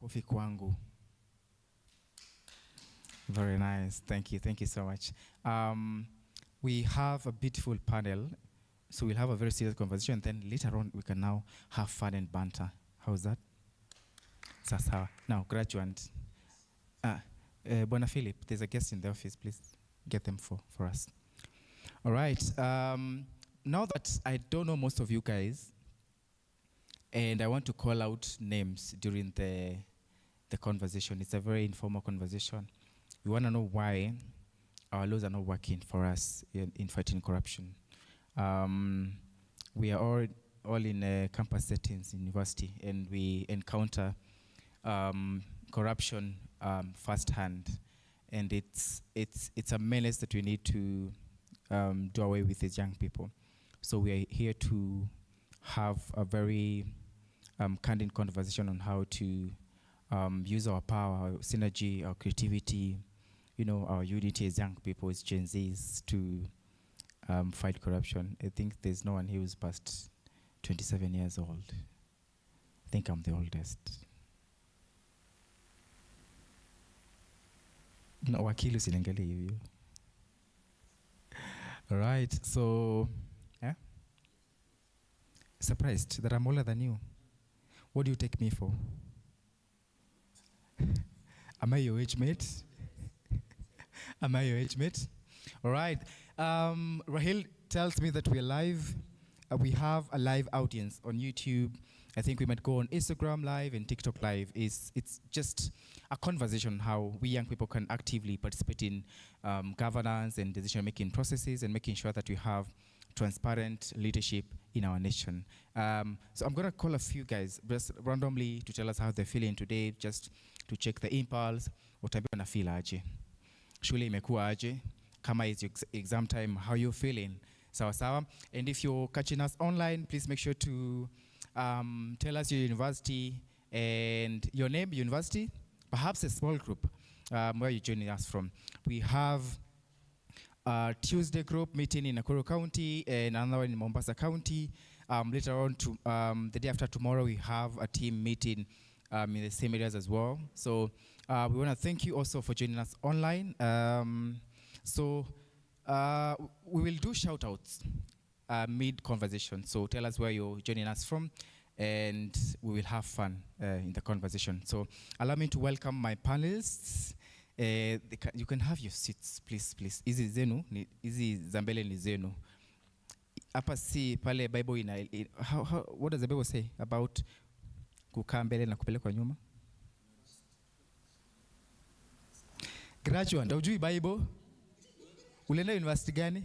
makofi kwangu. Very nice. Thank you so much. We have a beautiful panel, so we'll have a very serious conversation, and then later on we can now have fun and banter. How's that? Sasa. Now, graduate. Bwana Philip, there's a guest in the office. Please get them for us. All right. Now that I don't know most of you guys, and I want to call out names during the conversation. It's a very informal conversation. We want to know why our laws are not working for us in fighting corruption. We are all in campus settings in university, and we encounter corruption firsthand, and it's a menace that we need to do away with as young people. So we are here to have a very candid conversation on how to use our power, our synergy, our creativity, our unity as young people, as Gen Zs, to fight corruption. I think there's no one here who's past 27 years old. I think I'm the oldest. No, wakili usilengelee hivyo. All right, so surprised that I'm older than you. What do you take me for? Am I your age mate? Am I your age mate? All right. Rahel tells me that we're live. We have a live audience on YouTube. I think we might go on Instagram Live and TikTok Live. It's just a conversation how we young people can actively participate in governance and decision-making processes, and making sure that we have transparent leadership in our nation. So I'm going to call a few guys just randomly to tell us how they're feeling today, just to check the impulse. Utambia na feel aje. Shule imekuwa aje? Kama is your exam time, how you feeling? Sawa sawa. And if you're catching us online, please make sure to tell us your university and your name, university, perhaps a small group where you're joining us from. We have a Tuesday group meeting in Nakuru County and another one in Mombasa County. Later on, the day after tomorrow, we have a team meeting in the same areas as well. So we want to thank you also for joining us online. We will do shout-outs mid-conversation. So tell us where you're joining us from, and we will have fun in the conversation. So allow me to welcome my panelists. You can have your seats, please. Hizi zenu, hizi zambele ni zenu. Hapa si pale Bible what does the Bible say about kukaa mbele na kupelekwa nyuma? Graduate, hujui Bible? Ulienda university gani?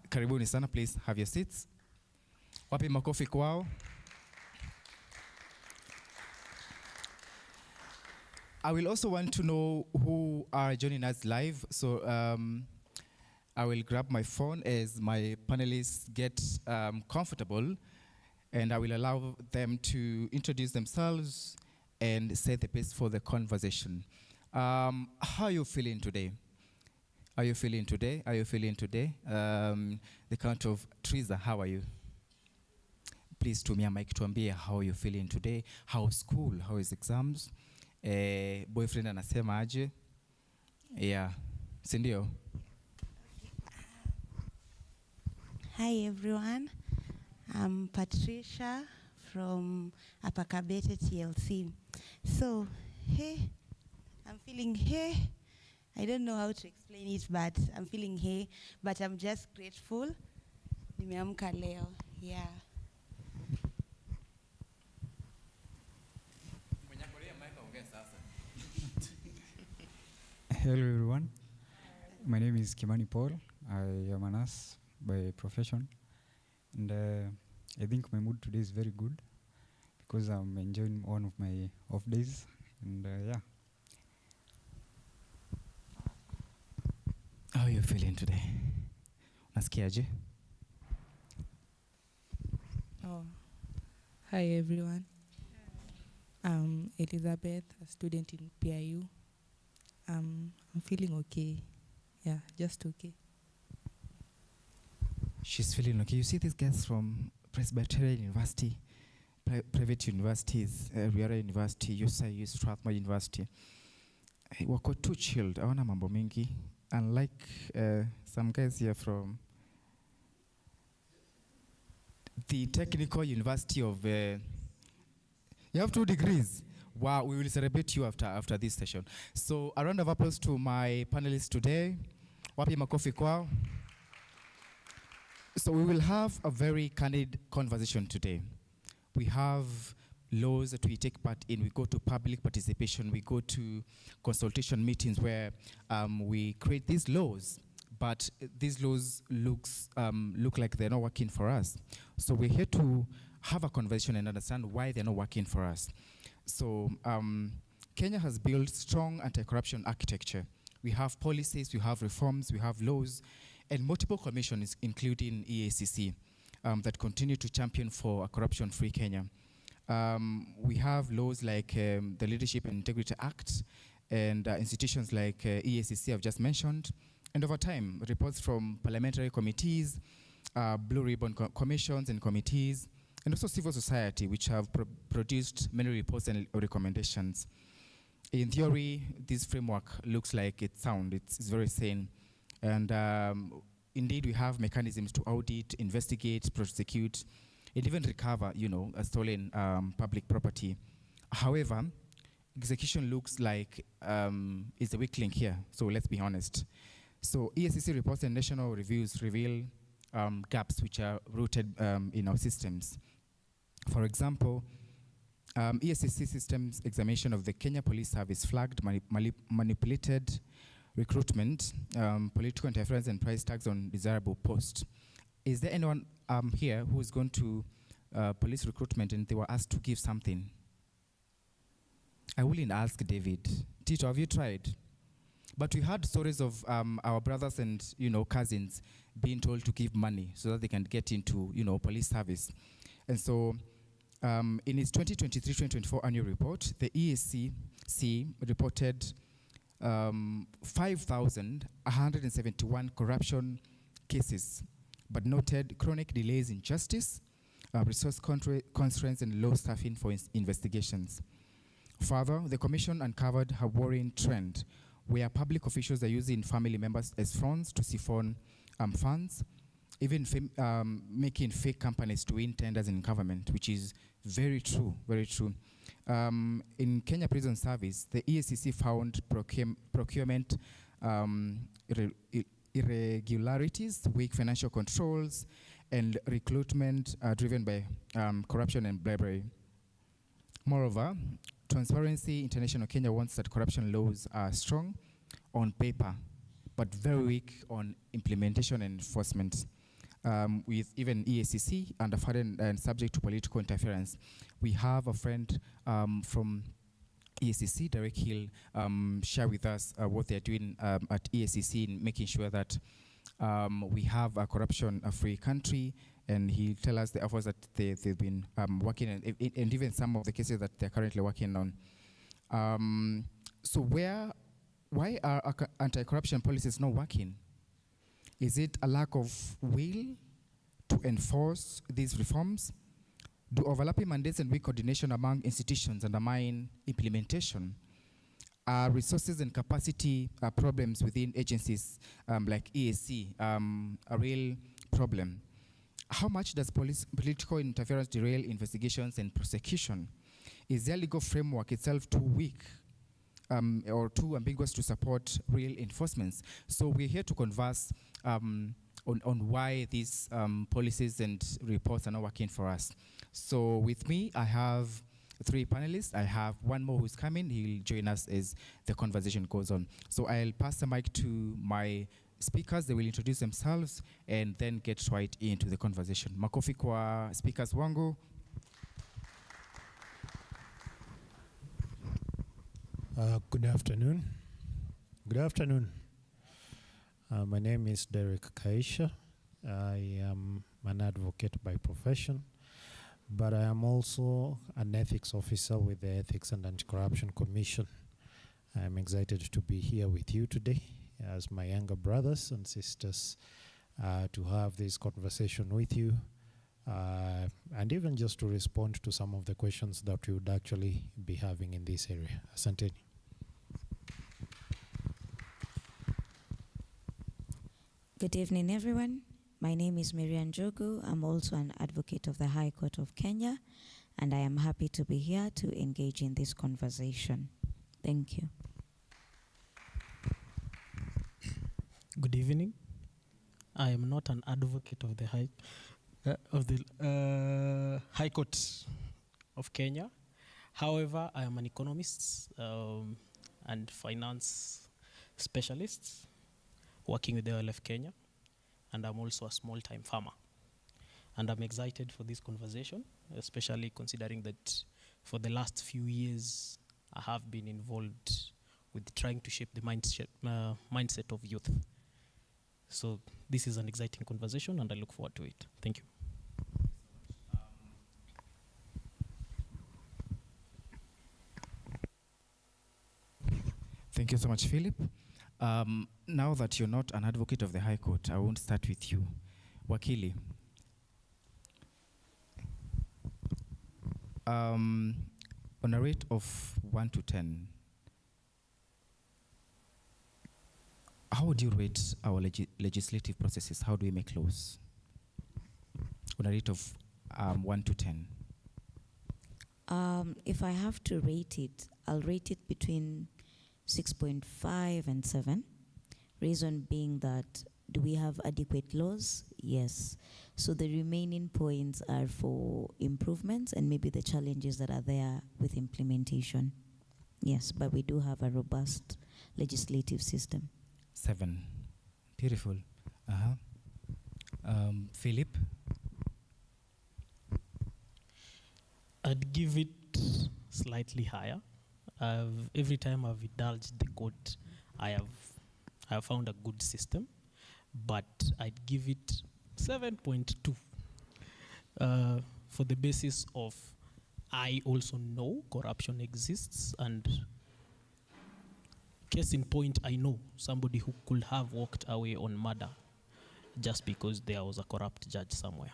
Karibuni sana, please have your seats. Wapi makofi kwao? I will also want to know who are joining us live. So I will grab my phone as my panelists get comfortable, and I will allow them to introduce themselves and set the pace for the conversation. How are you feeling today? Are you feeling today? The count of Triza, how are you? Please tumia mic tuambie how you feeling today. How's school? How is exams? Boyfriend anasema aje? Yeah. Sindio? Hi everyone. I'm Patricia from Apakabete TLC. So, I'm feeling I don't know how to explain it, but I'm feeling but I'm just grateful. Nimeamka leo. Yeah. Hello everyone. My name is Kimani Paul. I am a nurse by profession, and I think my mood today is very good because I'm enjoying one of my off days, and yeah. How are you feeling today? Nasikiaje? Hi everyone. I'm Elizabeth, a student in PIU. I'm feeling okay. Yeah, just okay. She's feeling okay. You see these guys from Presbyterian University, private universities, Riara University, USIU, Strathmore University. Wako too chilled. Hawana mambo mingi. Unlike some guys here from the Technical University of... you have 2 degrees. Wow, we will celebrate you after this session. So a round of applause to my panelists today. Wapi makofi kwao. So we will have a very candid conversation today. We have laws that we take part in. We go to public participation. We go to consultation meetings where we create these laws, but these laws look like they're not working for us. So we're here to have a conversation and understand why they're not working for us. So Kenya has built strong anti-corruption architecture. We have policies, we have reforms, we have laws, and multiple commissions, including EACC, that continue to champion for a corruption-free Kenya. We have laws like the Leadership and Integrity Act and institutions like EACC I've just mentioned. And over time, reports from parliamentary committees, blue ribbon commissions and committees, and also civil society, which have produced many reports and recommendations. In theory, this framework looks like it's sound, it's very sane. And indeed, we have mechanisms to audit, investigate, prosecute, and even recover, a stolen public property. However, execution looks like it's a weak link here, so let's be honest. So EACC reports and national reviews reveal gaps which are rooted in our systems. For example, EACC systems examination of the Kenya Police Service flagged manipulated recruitment, political interference, and price tags on desirable posts. Is there anyone here who is going to police recruitment and they were asked to give something? I wouldn't ask David. Tito, have you tried? But we heard stories of our brothers and cousins being told to give money so that they can get into police service. And so in its 2023-2024 annual report, the EACC reported 5,171 corruption cases, but noted chronic delays in justice, resource constraints, and low staffing for investigations. Further, the commission uncovered a worrying trend where public officials are using family members as fronts to siphon funds, even making fake companies to win tenders in government, which is very true, very true. In Kenya Prison Service, the EACC found procurement irregularities, weak financial controls, and recruitment driven by corruption and bribery. Moreover, Transparency International Kenya wants that corruption laws are strong on paper, but very weak on implementation and enforcement. With even EACC underfunded and subject to political interference. We have a friend from EACC, Derek Hill, share with us what they're doing at EACC in making sure that we have a corruption-free country, and he'll tell us the efforts that they've been working on, and even some of the cases that they're currently working on. So why are anti-corruption policies not working? Is it a lack of will to enforce these reforms? Do overlapping mandates and weak coordination among institutions undermine implementation? Are resources and capacity problems within agencies like EAC a real problem? How much does political interference derail investigations and prosecution? Is their legal framework itself too weak or too ambiguous to support real enforcements? So we're here to converse on why these policies and reports are not working for us. So with me, I have 3 panelists. I have one more who's coming. He'll join us as the conversation goes on. So I'll pass the mic to my speakers. They will introduce themselves and then get right into the conversation. Makofi kwa speakers wangu. Good afternoon. Good afternoon. My name is Derek Kaisha. I am an advocate by profession, but I am also an ethics officer with the Ethics and Anti-Corruption Commission. I am excited to be here with you today as my younger brothers and sisters to have this conversation with you, and even just to respond to some of the questions that you would actually be having in this area. Asante. Good evening, everyone. My name is Miriam Jogu. I'm also an advocate of the High Court of Kenya, and I am happy to be here to engage in this conversation. Thank you. Good evening. I am not an advocate of the High Court of Kenya. However, I am an economist and finance specialist working with the OLF Kenya, and I'm also a small-time farmer. And I'm excited for this conversation, especially considering that for the last few years, I have been involved with trying to shape the mindset of youth. So this is an exciting conversation, and I look forward to it. Thank you. Thank you so much, Philip. Now that you're not an advocate of the High Court, I won't start with you. Wakili, on a rate of 1 to 10, how would you rate our legislative processes? How do we make laws? On a rate of 1 to 10. If I have to rate it, I'll rate it between 6.5 and 7. Reason being that, do we have adequate laws? Yes. So the remaining points are for improvements and maybe the challenges that are there with implementation. Yes, but we do have a robust legislative system. 7. Beautiful. Philip? I'd give it slightly higher. Every time I've indulged the court, I have found a good system, but I'd give it 7.2 for the basis of I also know corruption exists, and case in point, I know somebody who could have walked away on murder just because there was a corrupt judge somewhere.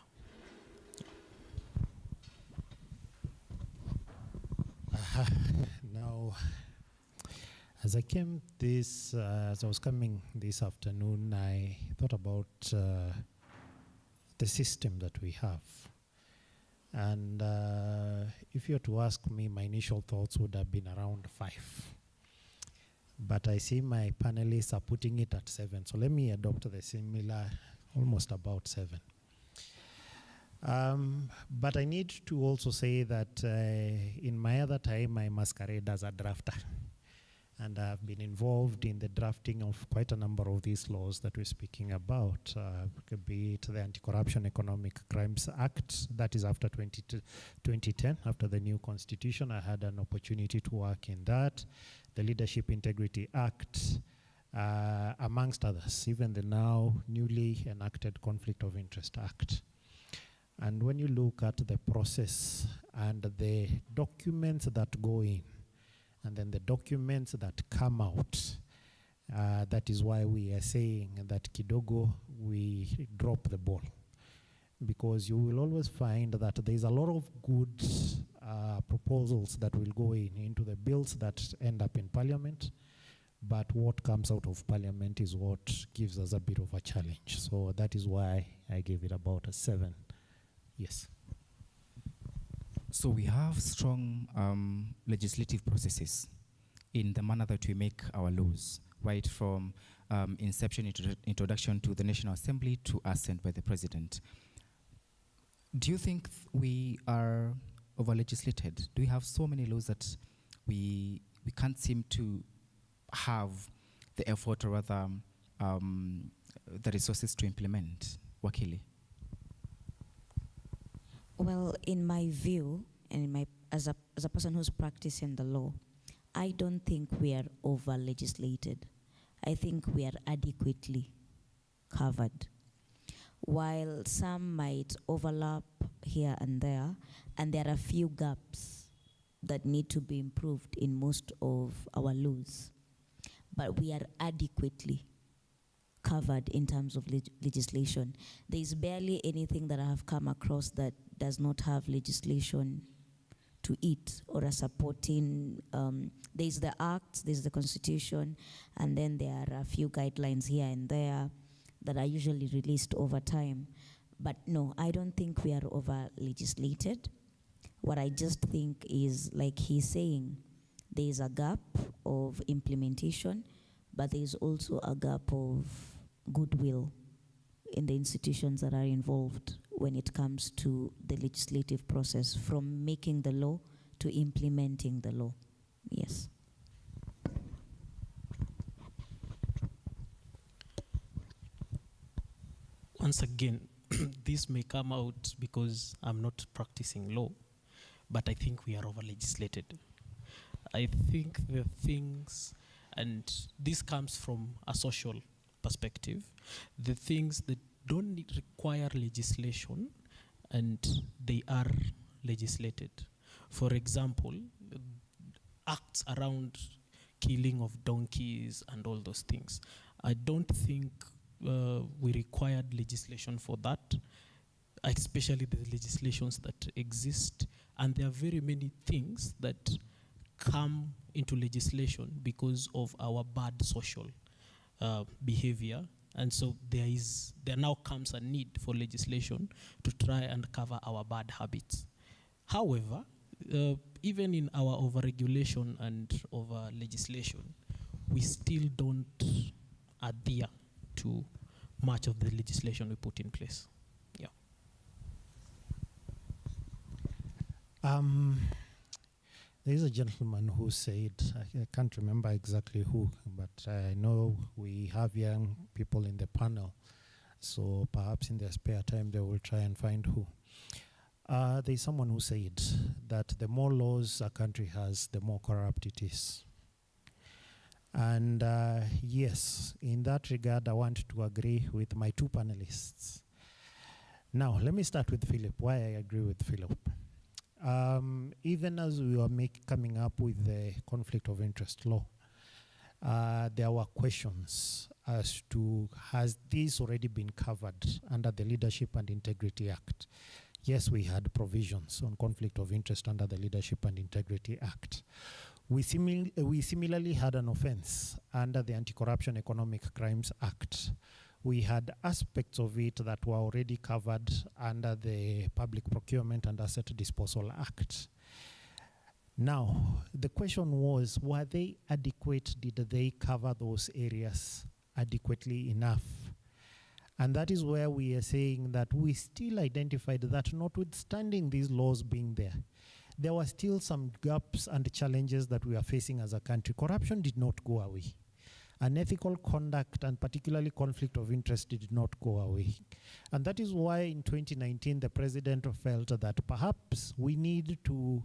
Now, as I was coming this afternoon, I thought about the system that we have. And if you were to ask me, my initial thoughts would have been around 5. But I see my panelists are putting it at 7. So let me adopt the similar, almost about 7. But I need to also say that in my other time, I masquerade as a drafter. And I've been involved in the drafting of quite a number of these laws that we're speaking about, be it the Anti-Corruption Economic Crimes Act, that is after 2010, after the new constitution. I had an opportunity to work in that. The Leadership Integrity Act, amongst others, even the now newly enacted Conflict of Interest Act. And when you look at the process and the documents that go in, and then the documents that come out, that is why we are saying that kidogo we drop the ball. Because you will always find that there's a lot of good proposals that will go into the bills that end up in Parliament, but what comes out of Parliament is what gives us a bit of a challenge. So that is why I gave it about a 7. Yes. So we have strong legislative processes in the manner that we make our laws, right from inception, introduction to the National Assembly to assent by the President. Do you think we are over-legislated? Do we have so many laws that we can't seem to have the effort or rather the resources to implement? Wakili? Well, in my view, and as a person who's practicing the law, I don't think we are over-legislated. I think we are adequately covered. While some might overlap here and there are a few gaps that need to be improved in most of our laws, but we are adequately covered in terms of legislation. There is barely anything that I have come across that does not have legislation to it or a supporting. There's the Act, there's the Constitution, and then there are a few guidelines here and there that are usually released over time. But no, I don't think we are over legislated. What I just think is, like he's saying, there is a gap of implementation, but there is also a gap of goodwill in the institutions that are involved when it comes to the legislative process, from making the law to implementing the law. Yes. Once again, this may come out because I'm not practicing law, but I think we are over-legislated. I think the things, and this comes from a social perspective, the things that don't require legislation and they are legislated. For example, acts around killing of donkeys and all those things. I don't think we required legislation for that, especially the legislations that exist. And there are very many things that come into legislation because of our bad social behavior. And so there now comes a need for legislation to try and cover our bad habits. However, even in our overregulation and over legislation, we still don't adhere to much of the legislation we put in place. Yeah. There's a gentleman who said, I can't remember exactly who, but I know we have young people in the panel, so perhaps in their spare time they will try and find who. There's someone who said that the more laws a country has, the more corrupt it is. And yes, in that regard, I want to agree with my two panelists. Now, let me start with Philip, why I agree with Philip. Even as we were coming up with the conflict of interest law, there were questions as to, has this already been covered under the Leadership and Integrity Act? Yes, we had provisions on conflict of interest under the Leadership and Integrity Act. We similarly had an offense under the Anti-Corruption Economic Crimes Act. We had aspects of it that were already covered under the Public Procurement and Asset Disposal Act. Now, the question was, were they adequate? Did they cover those areas adequately enough? And that is where we are saying that we still identified that notwithstanding these laws being there were still some gaps and challenges that we are facing as a country. Corruption did not go away. Unethical conduct and particularly conflict of interest did not go away. And that is why in 2019, the president felt that perhaps we need to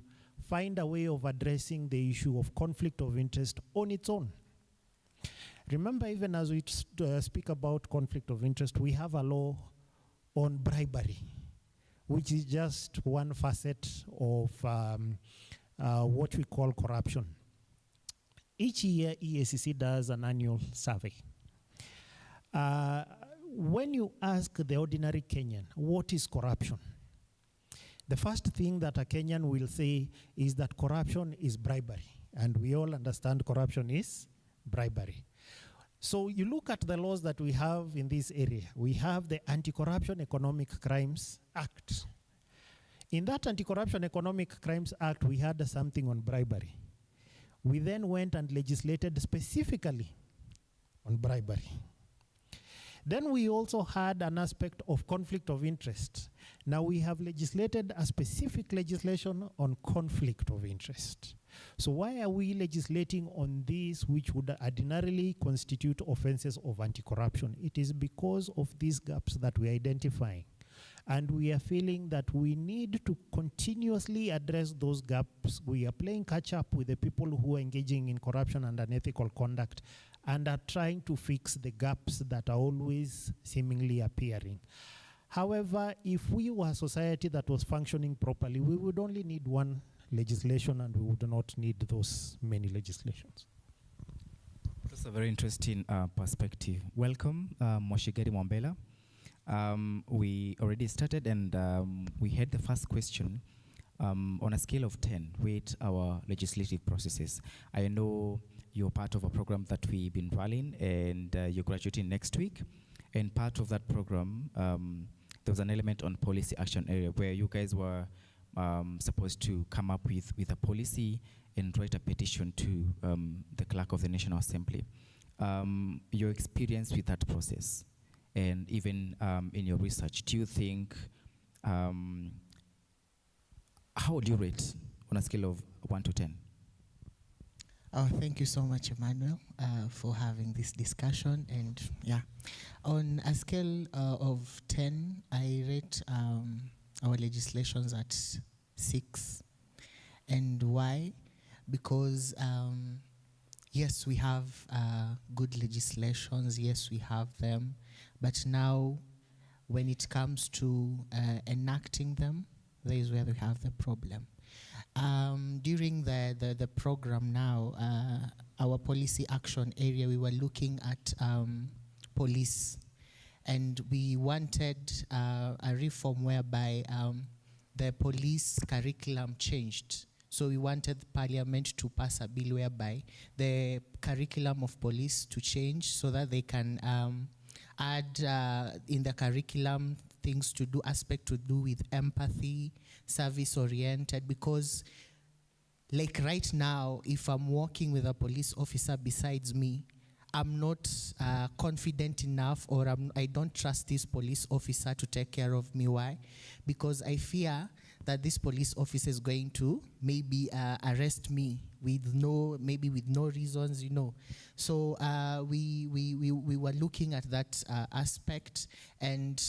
find a way of addressing the issue of conflict of interest on its own. Remember, even as we speak about conflict of interest, we have a law on bribery, which is just one facet of what we call corruption. Each year, EACC does an annual survey. When you ask the ordinary Kenyan, what is corruption? The first thing that a Kenyan will say is that corruption is bribery. And we all understand corruption is bribery. So you look at the laws that we have in this area. We have the Anti-Corruption Economic Crimes Act. In that Anti-Corruption Economic Crimes Act, we had something on bribery. We then went and legislated specifically on bribery. Then we also had an aspect of conflict of interest. Now we have legislated a specific legislation on conflict of interest. So why are we legislating on these which would ordinarily constitute offenses of anti-corruption? It is because of these gaps that we are identifying. And we are feeling that we need to continuously address those gaps. We are playing catch up with the people who are engaging in corruption and unethical conduct and are trying to fix the gaps that are always seemingly appearing. However, if we were a society that was functioning properly, we would only need one legislation and we would not need those many legislations. That's a very interesting perspective. Welcome, Moshigeri Mwambela. We already started and we had the first question. On a scale of 10, rate our legislative processes. I know you're part of a program that we've been running and you're graduating next week. And part of that program, there was an element on policy action area where you guys were supposed to come up with a policy and write a petition to the clerk of the National Assembly. Your experience with that process and even in your research, do you think, how would you rate on a scale of 1 to 10? Oh, thank you so much, Emmanuel, for having this discussion. And yeah, on a scale of 10, I rate our legislations at 6. And why? Because yes, we have good legislations. Yes, we have them. But now, when it comes to enacting them, there is where we have the problem. During the program now, our policy action area, we were looking at police, and we wanted a reform whereby the police curriculum changed. So we wanted Parliament to pass a bill whereby the curriculum of police to change so that they can add in the curriculum things to do, aspect to do with empathy, service-oriented, because like right now, if I'm working with a police officer besides me, I'm not confident enough, or I don't trust this police officer to take care of me. Why? Because I fear that this police officer is going to maybe arrest me with no reasons, you know. So we were looking at that aspect, and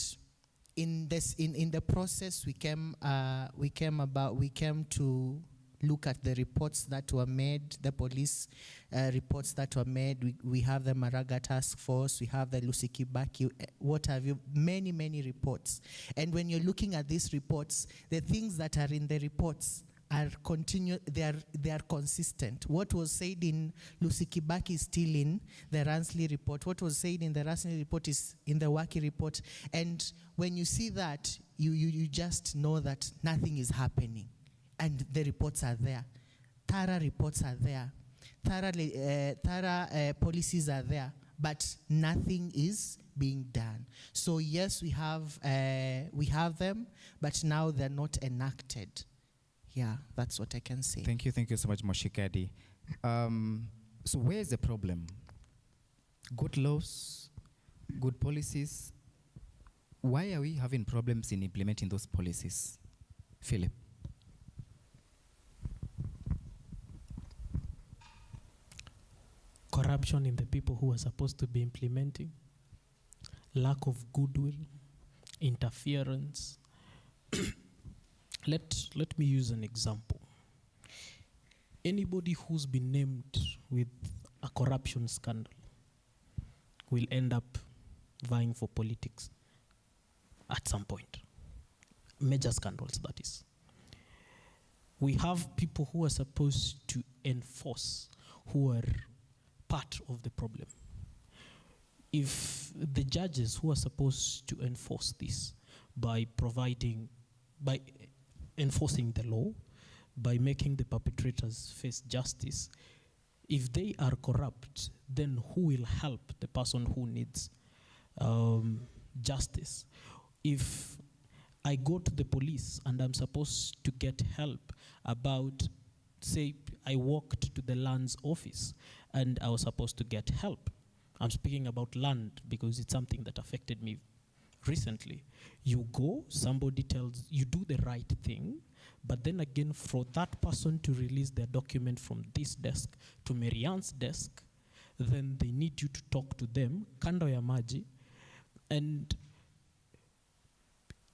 in the process we came to look at the reports that were made, the police reports that were made. We have the Maraga Task Force, we have the Lucy Kibaki, what have you, many reports. And when you're looking at these reports, the things that are in the reports are they are consistent. What was said in Lucy Kibaki is still in the Ransley report. What was said in the Ransley report is in the Waki report. And when you see that, you just know that nothing is happening. And the reports are there. Thorough reports are there. Thorough policies are there. But nothing is being done. So yes, we have them, but now they're not enacted. Yeah, that's what I can say. Thank you so much, Moshikadi. So where is the problem? Good laws, good policies. Why are we having problems in implementing those policies? Philip. Corruption in the people who are supposed to be implementing, lack of goodwill, interference. Let me use an example. Anybody who's been named with a corruption scandal will end up vying for politics at some point. Major scandals, that is. We have people who are supposed to enforce, who are part of the problem. If the judges who are supposed to enforce this by enforcing the law, by making the perpetrators face justice, if they are corrupt, then who will help the person who needs justice? If I go to the police and I'm supposed to get help about, say, I walked to the land's office and I was supposed to get help. I'm speaking about land because it's something that affected me recently. You go, somebody tells you do the right thing, but then again, for that person to release their document from this desk to Marianne's desk, then they need you to talk to them, kando ya maji. And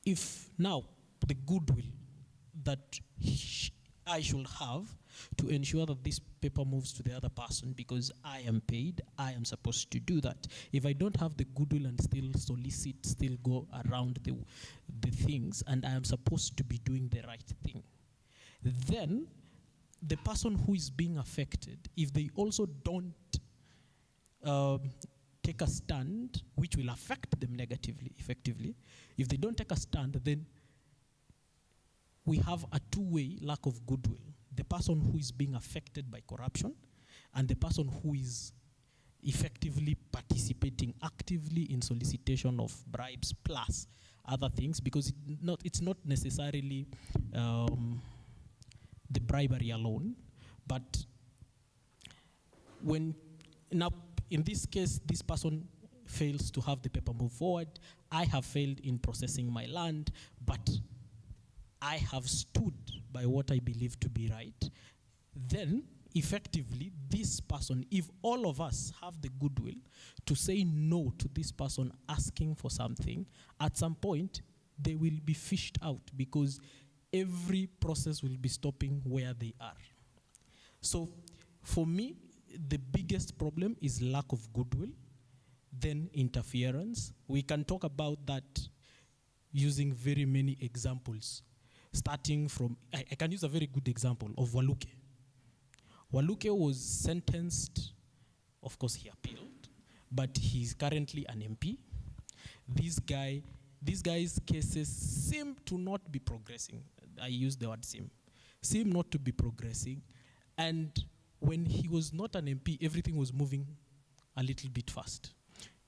if now the goodwill that I should have to ensure that this paper moves to the other person because I am paid, I am supposed to do that. If I don't have the goodwill and still solicit, still go around the things, and I am supposed to be doing the right thing, then the person who is being affected, if they also don't take a stand which will affect them negatively, effectively, if they don't take a stand, then we have a two-way lack of goodwill. The person who is being affected by corruption and the person who is effectively participating actively in solicitation of bribes plus other things, because it's not necessarily the bribery alone, but when now in this case this person fails to have the paper move forward, I have failed in processing my land, but I have stood by what I believe to be right, then effectively this person, if all of us have the goodwill to say no to this person asking for something, at some point they will be fished out because every process will be stopping where they are. So for me, the biggest problem is lack of goodwill, then interference. We can talk about that using very many examples. Starting from, I can use a very good example of Waluke. Waluke was sentenced, of course he appealed, but he's currently an MP. These guy's cases seem to not be progressing. I use the word seem not to be progressing. And when he was not an MP, everything was moving a little bit fast.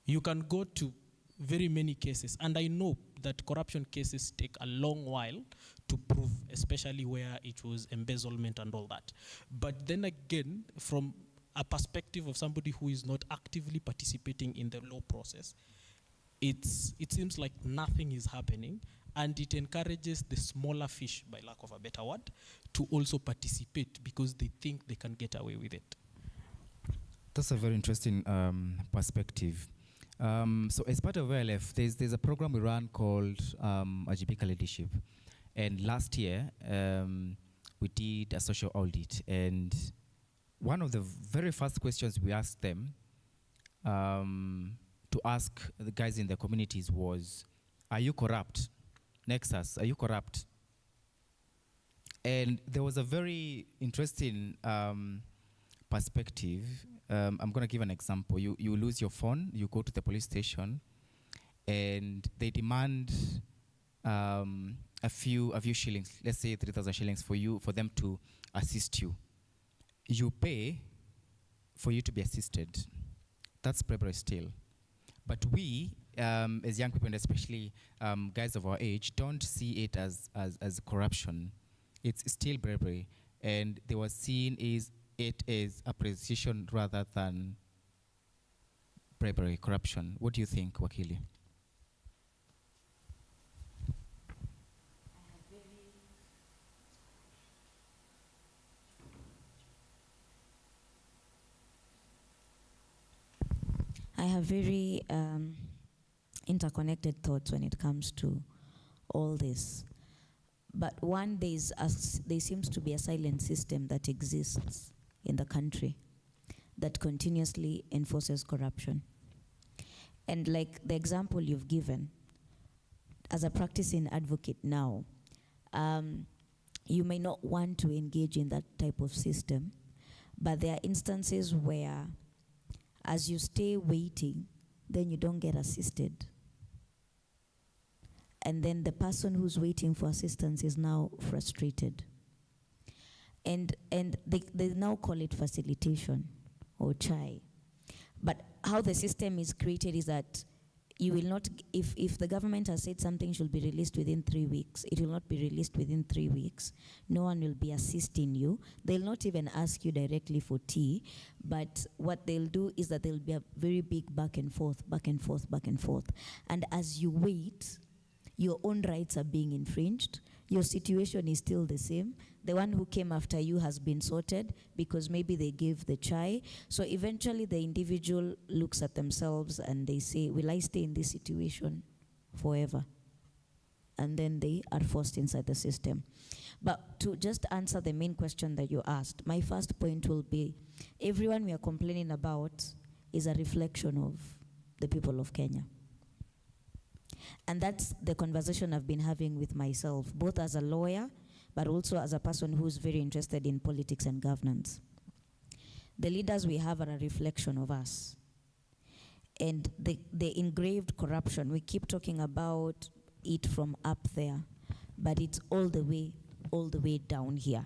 You can go to very many cases, and I know that corruption cases take a long while to prove, especially where it was embezzlement and all that. But then again, from a perspective of somebody who is not actively participating in the law process, it seems like nothing is happening, and it encourages the smaller fish, by lack of a better word, to also participate because they think they can get away with it. That's a very interesting perspective. So as part of OLF, there's a program we run called Ajibika Leadership. And last year, we did a social audit. And one of the very first questions we asked them to ask the guys in the communities was, are you corrupt? Nexus, are you corrupt? And there was a very interesting perspective. I'm going to give an example. You lose your phone, you go to the police station, and they demand a few shillings, let's say 3,000 shillings for them to assist you. You pay for you to be assisted. That's bribery still. But we, as young people, and especially guys of our age, don't see it as corruption. It's still bribery, and they were seeing it is appreciation rather than bribery, corruption. What do you think, Wakili? I have very interconnected thoughts when it comes to all this. But one, there seems to be a silent system that exists in the country that continuously enforces corruption. And like the example you've given, as a practicing advocate now, you may not want to engage in that type of system, but there are instances where as you stay waiting, then you don't get assisted. And then the person who's waiting for assistance is now frustrated. And they now call it facilitation or chai. But how the system is created is that you will not, if the government has said something should be released within 3 weeks, it will not be released within 3 weeks. No one will be assisting you. They'll not even ask you directly for tea, but what they'll do is that there'll be a very big back and forth, back and forth, back and forth. And as you wait, your own rights are being infringed. Your situation is still the same. The one who came after you has been sorted because maybe they gave the chai. So eventually the individual looks at themselves and they say, will I stay in this situation forever? And then they are forced inside the system. But to just answer the main question that you asked, my first point will be, everyone we are complaining about is a reflection of the people of Kenya. And that's the conversation I've been having with myself, both as a lawyer, but also as a person who's very interested in politics and governance. The leaders we have are a reflection of us. And the engraved corruption, we keep talking about it from up there, but it's all the way down here.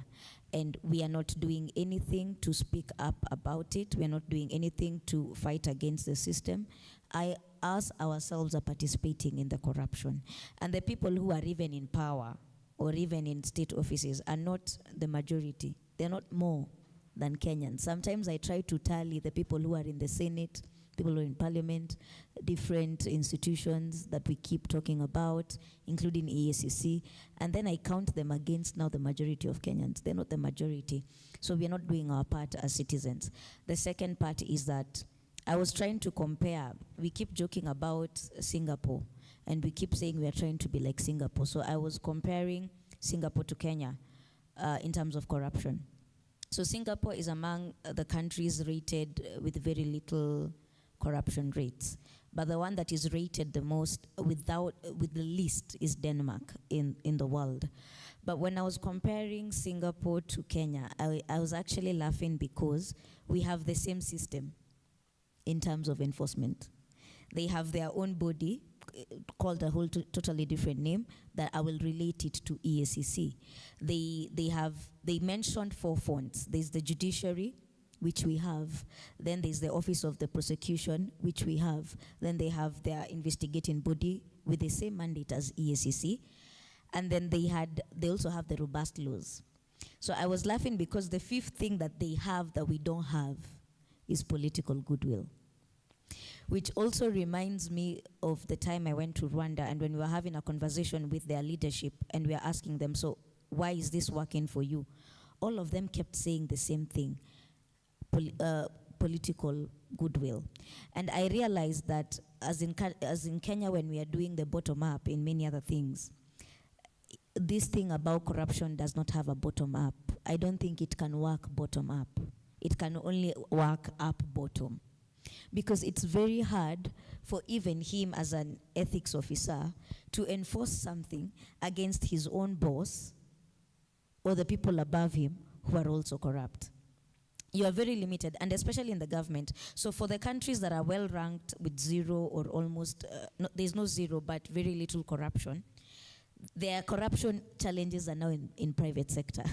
And we are not doing anything to speak up about it. We are not doing anything to fight against the system. Us ourselves are participating in the corruption. And the people who are even in power or even in state offices are not the majority. They're not more than Kenyans. Sometimes I try to tally the people who are in the Senate, people who are in parliament, different institutions that we keep talking about, including EACC, and then I count them against now the majority of Kenyans. They're not the majority. So we're not doing our part as citizens. The second part is that I was trying to compare. We keep joking about Singapore, and we keep saying we are trying to be like Singapore. So I was comparing Singapore to Kenya in terms of corruption. So Singapore is among the countries rated with very little corruption rates. But the one that is rated the most with the least is Denmark in the world. But when I was comparing Singapore to Kenya, I was actually laughing because we have the same system in terms of enforcement. They have their own body called a whole totally different name that I will relate it to EACC. They mentioned 4 fonts. There's the judiciary, which we have. Then there's the Office of the Prosecution, which we have. Then they have their investigating body with the same mandate as EACC. And then they also have the robust laws. So I was laughing because the 5th thing that they have that we don't have is political goodwill. Which also reminds me of the time I went to Rwanda and when we were having a conversation with their leadership and we were asking them, so why is this working for you? All of them kept saying the same thing, political goodwill. And I realized that as in Kenya, when we are doing the bottom up in many other things, this thing about corruption does not have a bottom up. I don't think it can work bottom up. It can only work up bottom. Because it's very hard for even him as an ethics officer to enforce something against his own boss or the people above him who are also corrupt. You are very limited, and especially in the government. So for the countries that are well ranked with 0 or almost, there's no 0, but very little corruption, their corruption challenges are now in private sector,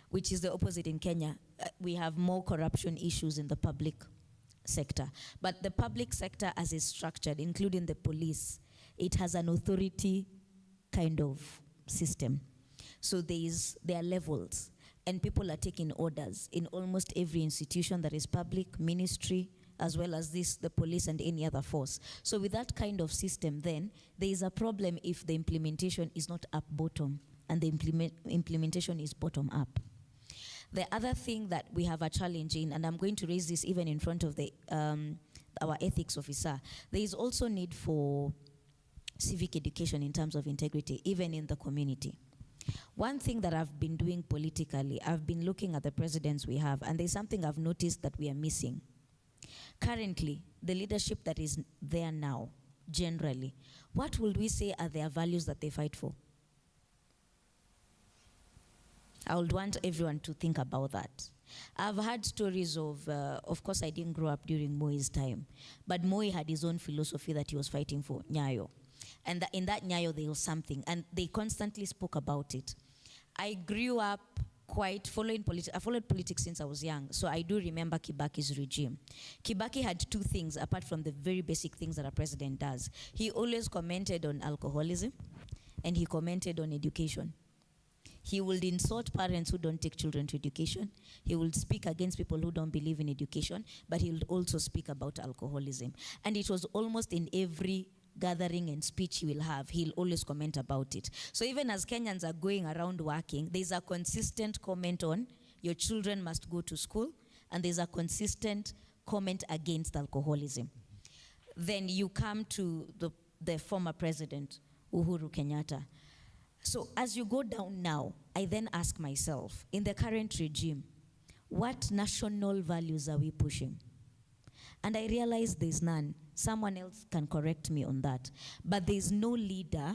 which is the opposite in Kenya. We have more corruption issues in the public sector. But the public sector as is structured, including the police, it has an authority kind of system. So there are levels, and people are taking orders in almost every institution that is public, ministry, as well as the police and any other force. So with that kind of system then, there is a problem if the implementation is not up bottom and the implementation is bottom up. The other thing that we have a challenge in, and I'm going to raise this even in front of our ethics officer, there is also need for civic education in terms of integrity, even in the community. One thing that I've been doing politically, I've been looking at the presidents we have, and there's something I've noticed that we are missing. Currently, the leadership that is there now, generally, what would we say are their values that they fight for? I would want everyone to think about that. I've heard stories of course I didn't grow up during Moi's time, but Moi had his own philosophy that he was fighting for, Nyayo. And in that Nyayo there was something, and they constantly spoke about it. I grew up quite following politics. I followed politics since I was young, so I do remember Kibaki's regime. Kibaki had 2 things apart from the very basic things that a president does. He always commented on alcoholism, and he commented on education. He would insult parents who don't take children to education. He would speak against people who don't believe in education, but he would also speak about alcoholism. And it was almost in every gathering and speech he will have, he'll always comment about it. So even as Kenyans are going around working, there's a consistent comment on your children must go to school, and there's a consistent comment against alcoholism. Then you come to the former president, Uhuru Kenyatta. So as you go down now, I then ask myself, in the current regime, what national values are we pushing? And I realize there's none. Someone else can correct me on that. But there's no leader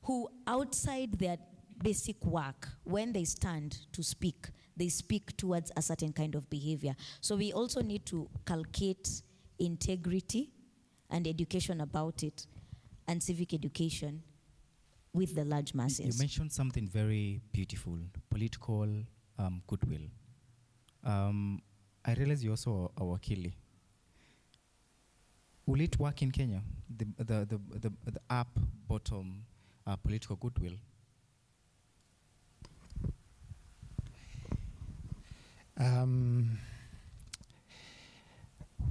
who, outside their basic work, when they stand to speak, they speak towards a certain kind of behavior. So we also need to calculate integrity and education about it, and civic education with the large masses. You mentioned something very beautiful, political goodwill. I realize you're also a wakili. Will it work in Kenya? The up, bottom, political goodwill?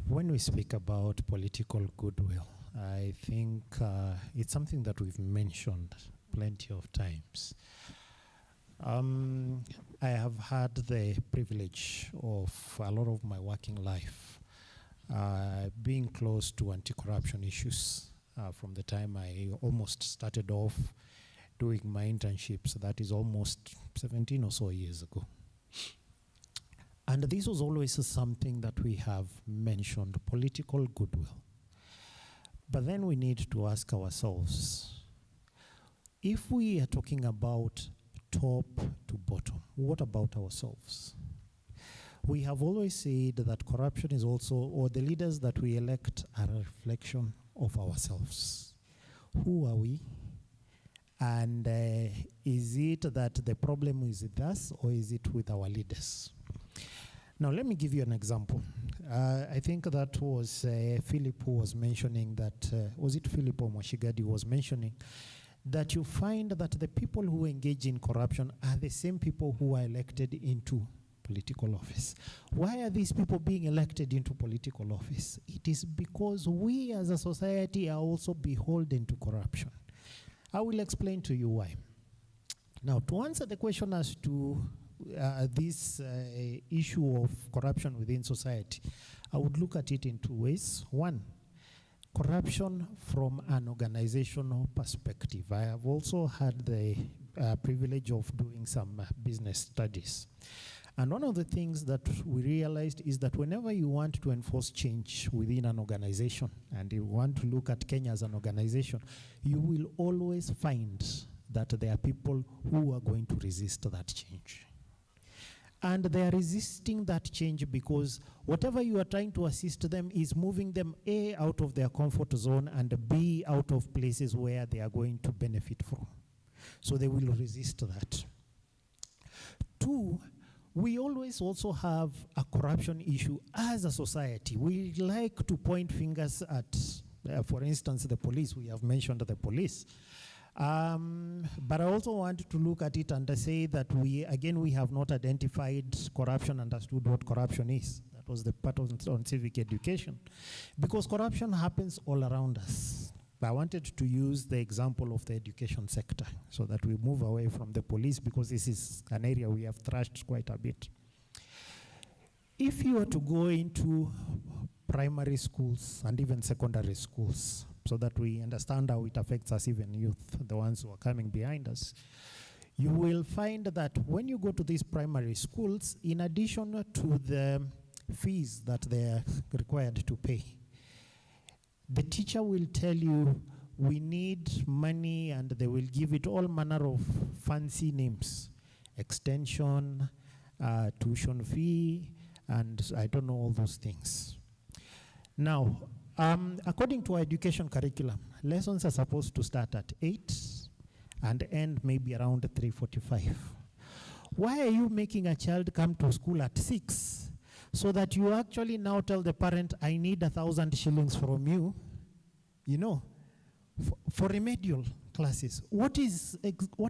When we speak about political goodwill, I think it's something that we've mentioned plenty of times. I have had the privilege of a lot of my working life being close to anti-corruption issues from the time I almost started off doing my internships. That is almost 17 or so years ago. And this was always something that we have mentioned, political goodwill. But then we need to ask ourselves, if we are talking about top to bottom, what about ourselves? We have always said that corruption is also, or the leaders that we elect are a reflection of ourselves. Who are we? And is it that the problem is with us, or is it with our leaders? Now, let me give you an example. I think that was Philip who was mentioning that, was it Philip or Mwashigadi who was mentioning that you find that the people who engage in corruption are the same people who are elected into political office. Why are these people being elected into political office? It is because we as a society are also beholden to corruption. I will explain to you why. Now, to answer the question as to this issue of corruption within society, I would look at it in two ways. One, corruption from an organizational perspective. I have also had the privilege of doing some business studies. And one of the things that we realized is that whenever you want to enforce change within an organization, and you want to look at Kenya as an organization, you will always find that there are people who are going to resist that change. And they are resisting that change because whatever you are trying to assist them is moving them A, out of their comfort zone, and B, out of places where they are going to benefit from. So they will resist that. Two, we always also have a corruption issue as a society. We like to point fingers at, for instance, the police. We have mentioned the police. But I also want to look at it and say that we have not identified corruption, understood what corruption is. That was the part on civic education. Because corruption happens all around us. I wanted to use the example of the education sector so that we move away from the police, because this is an area we have thrashed quite a bit. If you were to go into primary schools and even secondary schools, so that we understand how it affects us, even youth, the ones who are coming behind us, you will find that when you go to these primary schools, in addition to the fees that they are required to pay, the teacher will tell you, we need money, and they will give it all manner of fancy names, extension, tuition fee, and I don't know, all those things. Now, according to our education curriculum, lessons are supposed to start at 8 and end maybe around 3:45. Why are you making a child come to school at 6 so that you actually now tell the parent, I need 1,000 shillings from you, for remedial classes? What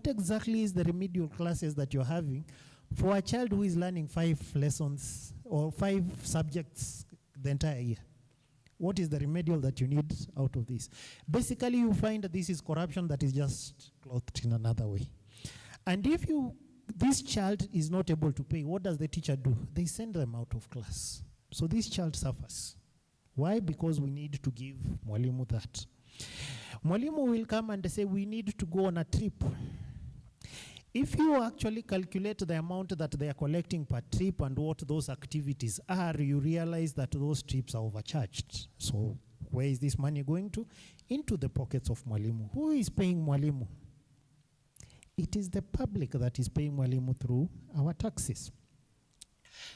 exactly is the remedial classes that you're having for a child who is learning 5 lessons or 5 subjects the entire year? What is the remedial that you need out of this? Basically, you find that this is corruption that is just clothed in another way. And if this child is not able to pay, what does the teacher do? They send them out of class. So this child suffers. Why? Because we need to give Mwalimu that. Mwalimu will come and say, we need to go on a trip. If you actually calculate the amount that they are collecting per trip and what those activities are, you realize that those trips are overcharged. So where is this money going to? Into the pockets of Mwalimu. Who is paying Mwalimu? It is the public that is paying Mwalimu through our taxes.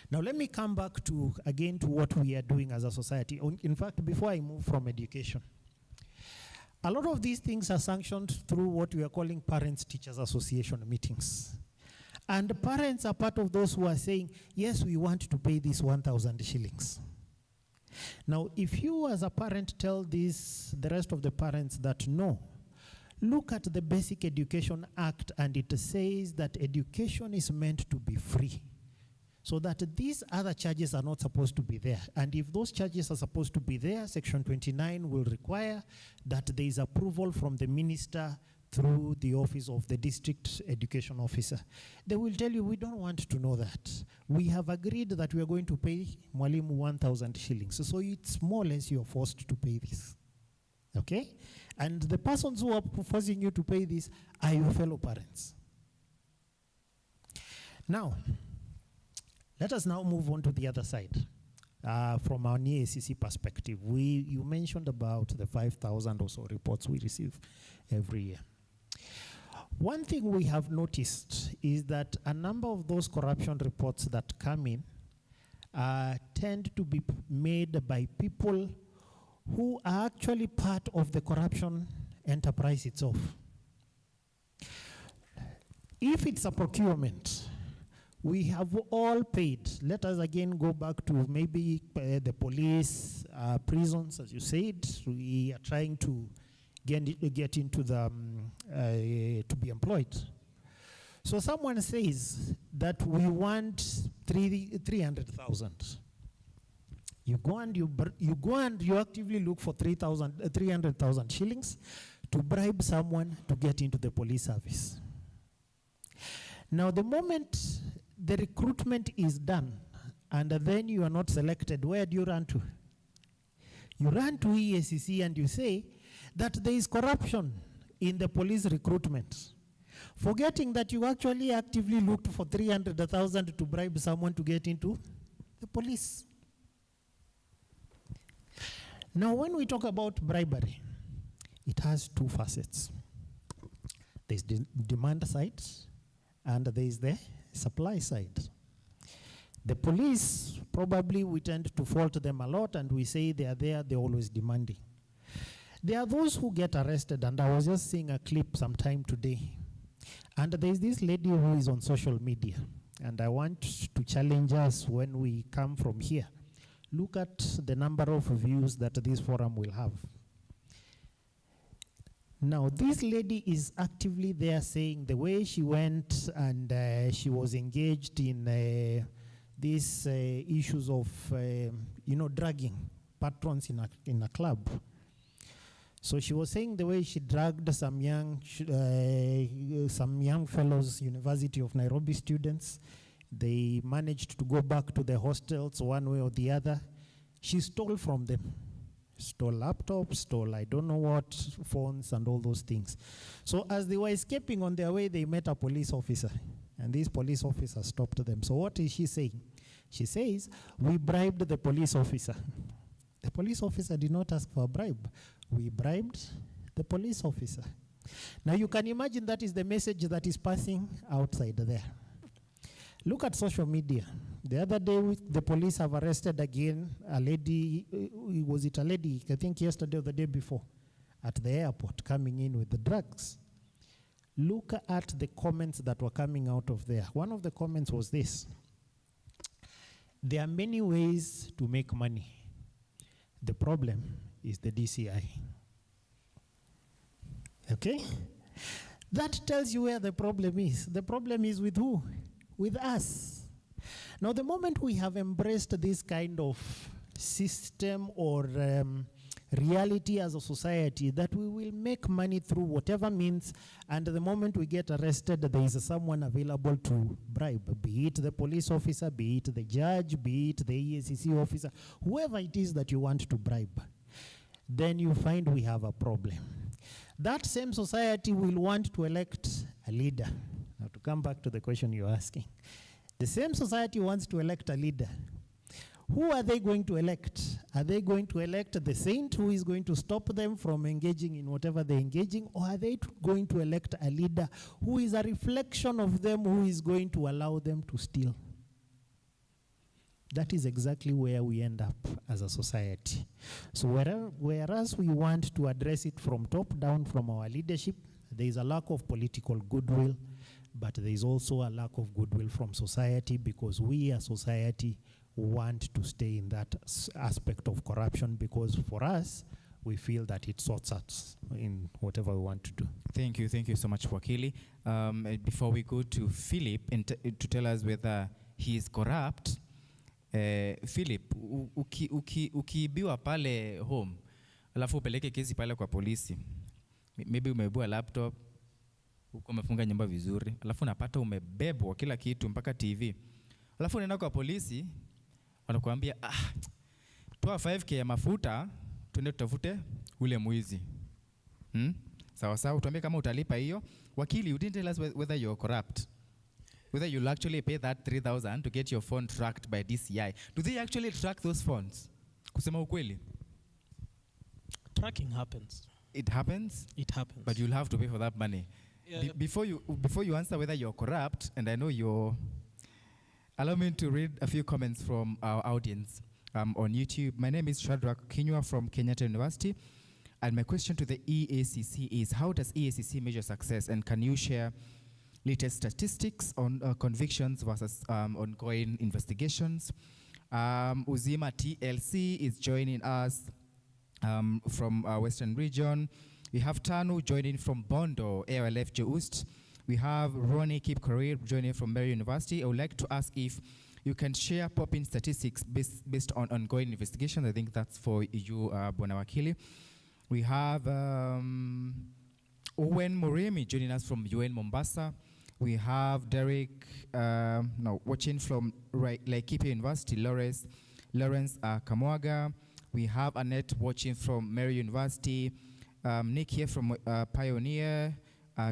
Now let me come back to, again, to what we are doing as a society. In fact, before I move from education, a lot of these things are sanctioned through what we are calling Parents Teachers Association meetings. And the parents are part of those who are saying, yes, we want to pay this 1,000 shillings. Now, if you as a parent tell the rest of the parents that no, look at the Basic Education Act, and it says that education is meant to be free, so that these other charges are not supposed to be there. And if those charges are supposed to be there, Section 29 will require that there is approval from the minister through the office of the district education officer. They will tell you, we don't want to know that. We have agreed that we are going to pay Mwalimu 1,000 shillings. So it's more or less you're forced to pay this. Okay? And the persons who are forcing you to pay this are your fellow parents. Now, let us now move on to the other side. From our NEACC perspective, you mentioned about the 5,000 or so reports we receive every year. One thing we have noticed is that a number of those corruption reports that come in tend to be made by people who are actually part of the corruption enterprise itself. If it's a procurement, we have all paid. Let us again go back to maybe the police, prisons, as you said. We are trying to get into the, to be employed. So someone says that we want 300,000. You go and you actively look for 300,000 shillings to bribe someone to get into the police service. Now, the moment the recruitment is done and then you are not selected, where do you run to? You run to EACC and you say that there is corruption in the police recruitment, forgetting that you actually actively looked for 300,000 to bribe someone to get into the police. Now, when we talk about bribery, it has two facets. There's the demand side and there is the supply side. The police, probably we tend to fault them a lot and we say they are there, they're always demanding. There are those who get arrested, and I was just seeing a clip sometime today. And there's this lady who is on social media, and I want to challenge us when we come from here. Look at the number of views that this forum will have. Now, this lady is actively there saying the way she went and she was engaged in these issues of, dragging patrons in a club. So she was saying the way she dragged some young fellows, University of Nairobi students. They managed to go back to the hostels one way or the other. She stole from them. Stole laptops, stole I don't know what, phones and all those things. So as they were escaping on their way, they met a police officer. And this police officer stopped them. So what is she saying? She says, we bribed the police officer. The police officer did not ask for a bribe. We bribed the police officer. Now you can imagine that is the message that is passing outside there. Look at social media. The other day, the police have arrested again a lady, was it a lady, I think yesterday or the day before, at the airport coming in with the drugs. Look at the comments that were coming out of there. One of the comments was this: there are many ways to make money. The problem is the DCI. Okay? That tells you where the problem is. The problem is with who? With us. Now, the moment we have embraced this kind of system or reality as a society that we will make money through whatever means, and the moment we get arrested, there is someone available to bribe, be it the police officer, be it the judge, be it the EACC officer, whoever it is that you want to bribe, then you find we have a problem. That same society will want to elect a leader. Now, to come back to the question you're asking, the same society wants to elect a leader. Who are they going to elect? Are they going to elect the saint who is going to stop them from engaging in whatever they're engaging, or are they going to elect a leader who is a reflection of them, who is going to allow them to steal? that is exactly where we end up as a society. So whereas we want to address it from top down from our leadership, there is a lack of political goodwill, but there is also a lack of goodwill from society, because we as society want to stay in that aspect of corruption, because for us, we feel that it sorts us in whatever we want to do. Thank you so much, Wakili. Before we go to Philip to tell us whether he is corrupt, Philip, ukiibiwa pale home, alafu upeleke kesi pale kwa polisi, maybe umeibua laptop, uko umefunga nyumba vizuri, alafu unapata umebebwa kila kitu mpaka TV, alafu unaenda kwa polisi, wanakuambia toa 5k ya mafuta, tuende tutafute ule mwizi. Sawa sawa, tuambie kama utalipa hiyo. Wakili, you didn't tell us whether you're corrupt, whether you'll actually pay that 3,000 to get your phone tracked by DCI. Do they actually track those phones? Kusema ukweli? Tracking happens. It happens? It happens. But you'll have to pay for that money. Yeah. Before you answer whether you're corrupt, and I know you're, allow me to read a few comments from our audience on YouTube. My name is Shadrach Kinyua from Kenyatta University, and my question to the EACC is, how does EACC measure success, and can you share latest statistics on convictions versus ongoing investigations? Uzima TLC is joining us from Western region. We have Tanu joining from Bondo, ALF Joust. We have Ronnie Keep Career joining from Mary University. I would like to ask if you can share pop-in statistics based on ongoing investigations. I think that's for you, Bwana Wakili. We have Owen Moremi joining us from UN Mombasa. We have Derek watching from Laikipia University, Lawrence Kamwaga. We have Annette watching from Mary University. Nick here from Pioneer.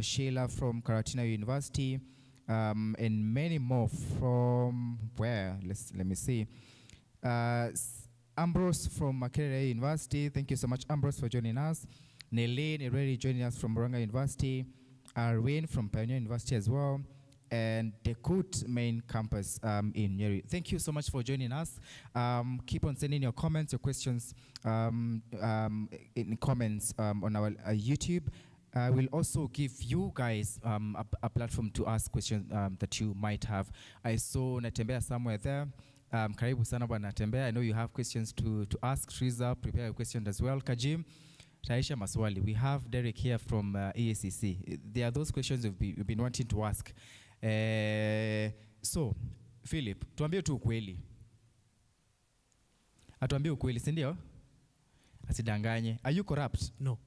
Sheila from Karatina University. And many more from where? Let me see. Ambrose from Makerere University. Thank you so much, Ambrose, for joining us. Nelene already joining us from Moranga University. Arwin from Pioneer University as well. And Dekut main campus in Nyeri. Thank you so much for joining us. Keep on sending your comments, your questions in comments on our YouTube. I will also give you guys a platform to ask questions that you might have. I saw Natembea somewhere there. Karibu sana bwana Natembea. I know you have questions to ask. Triza, prepare your questions as well. Kajim, Taisha Maswali. We have Derek here from EACC. There are those questions you've been wanting to ask. So, Philip, tuambie tu ukweli. Atuambie ukweli, si ndio? Asidanganye. Are you corrupt? No.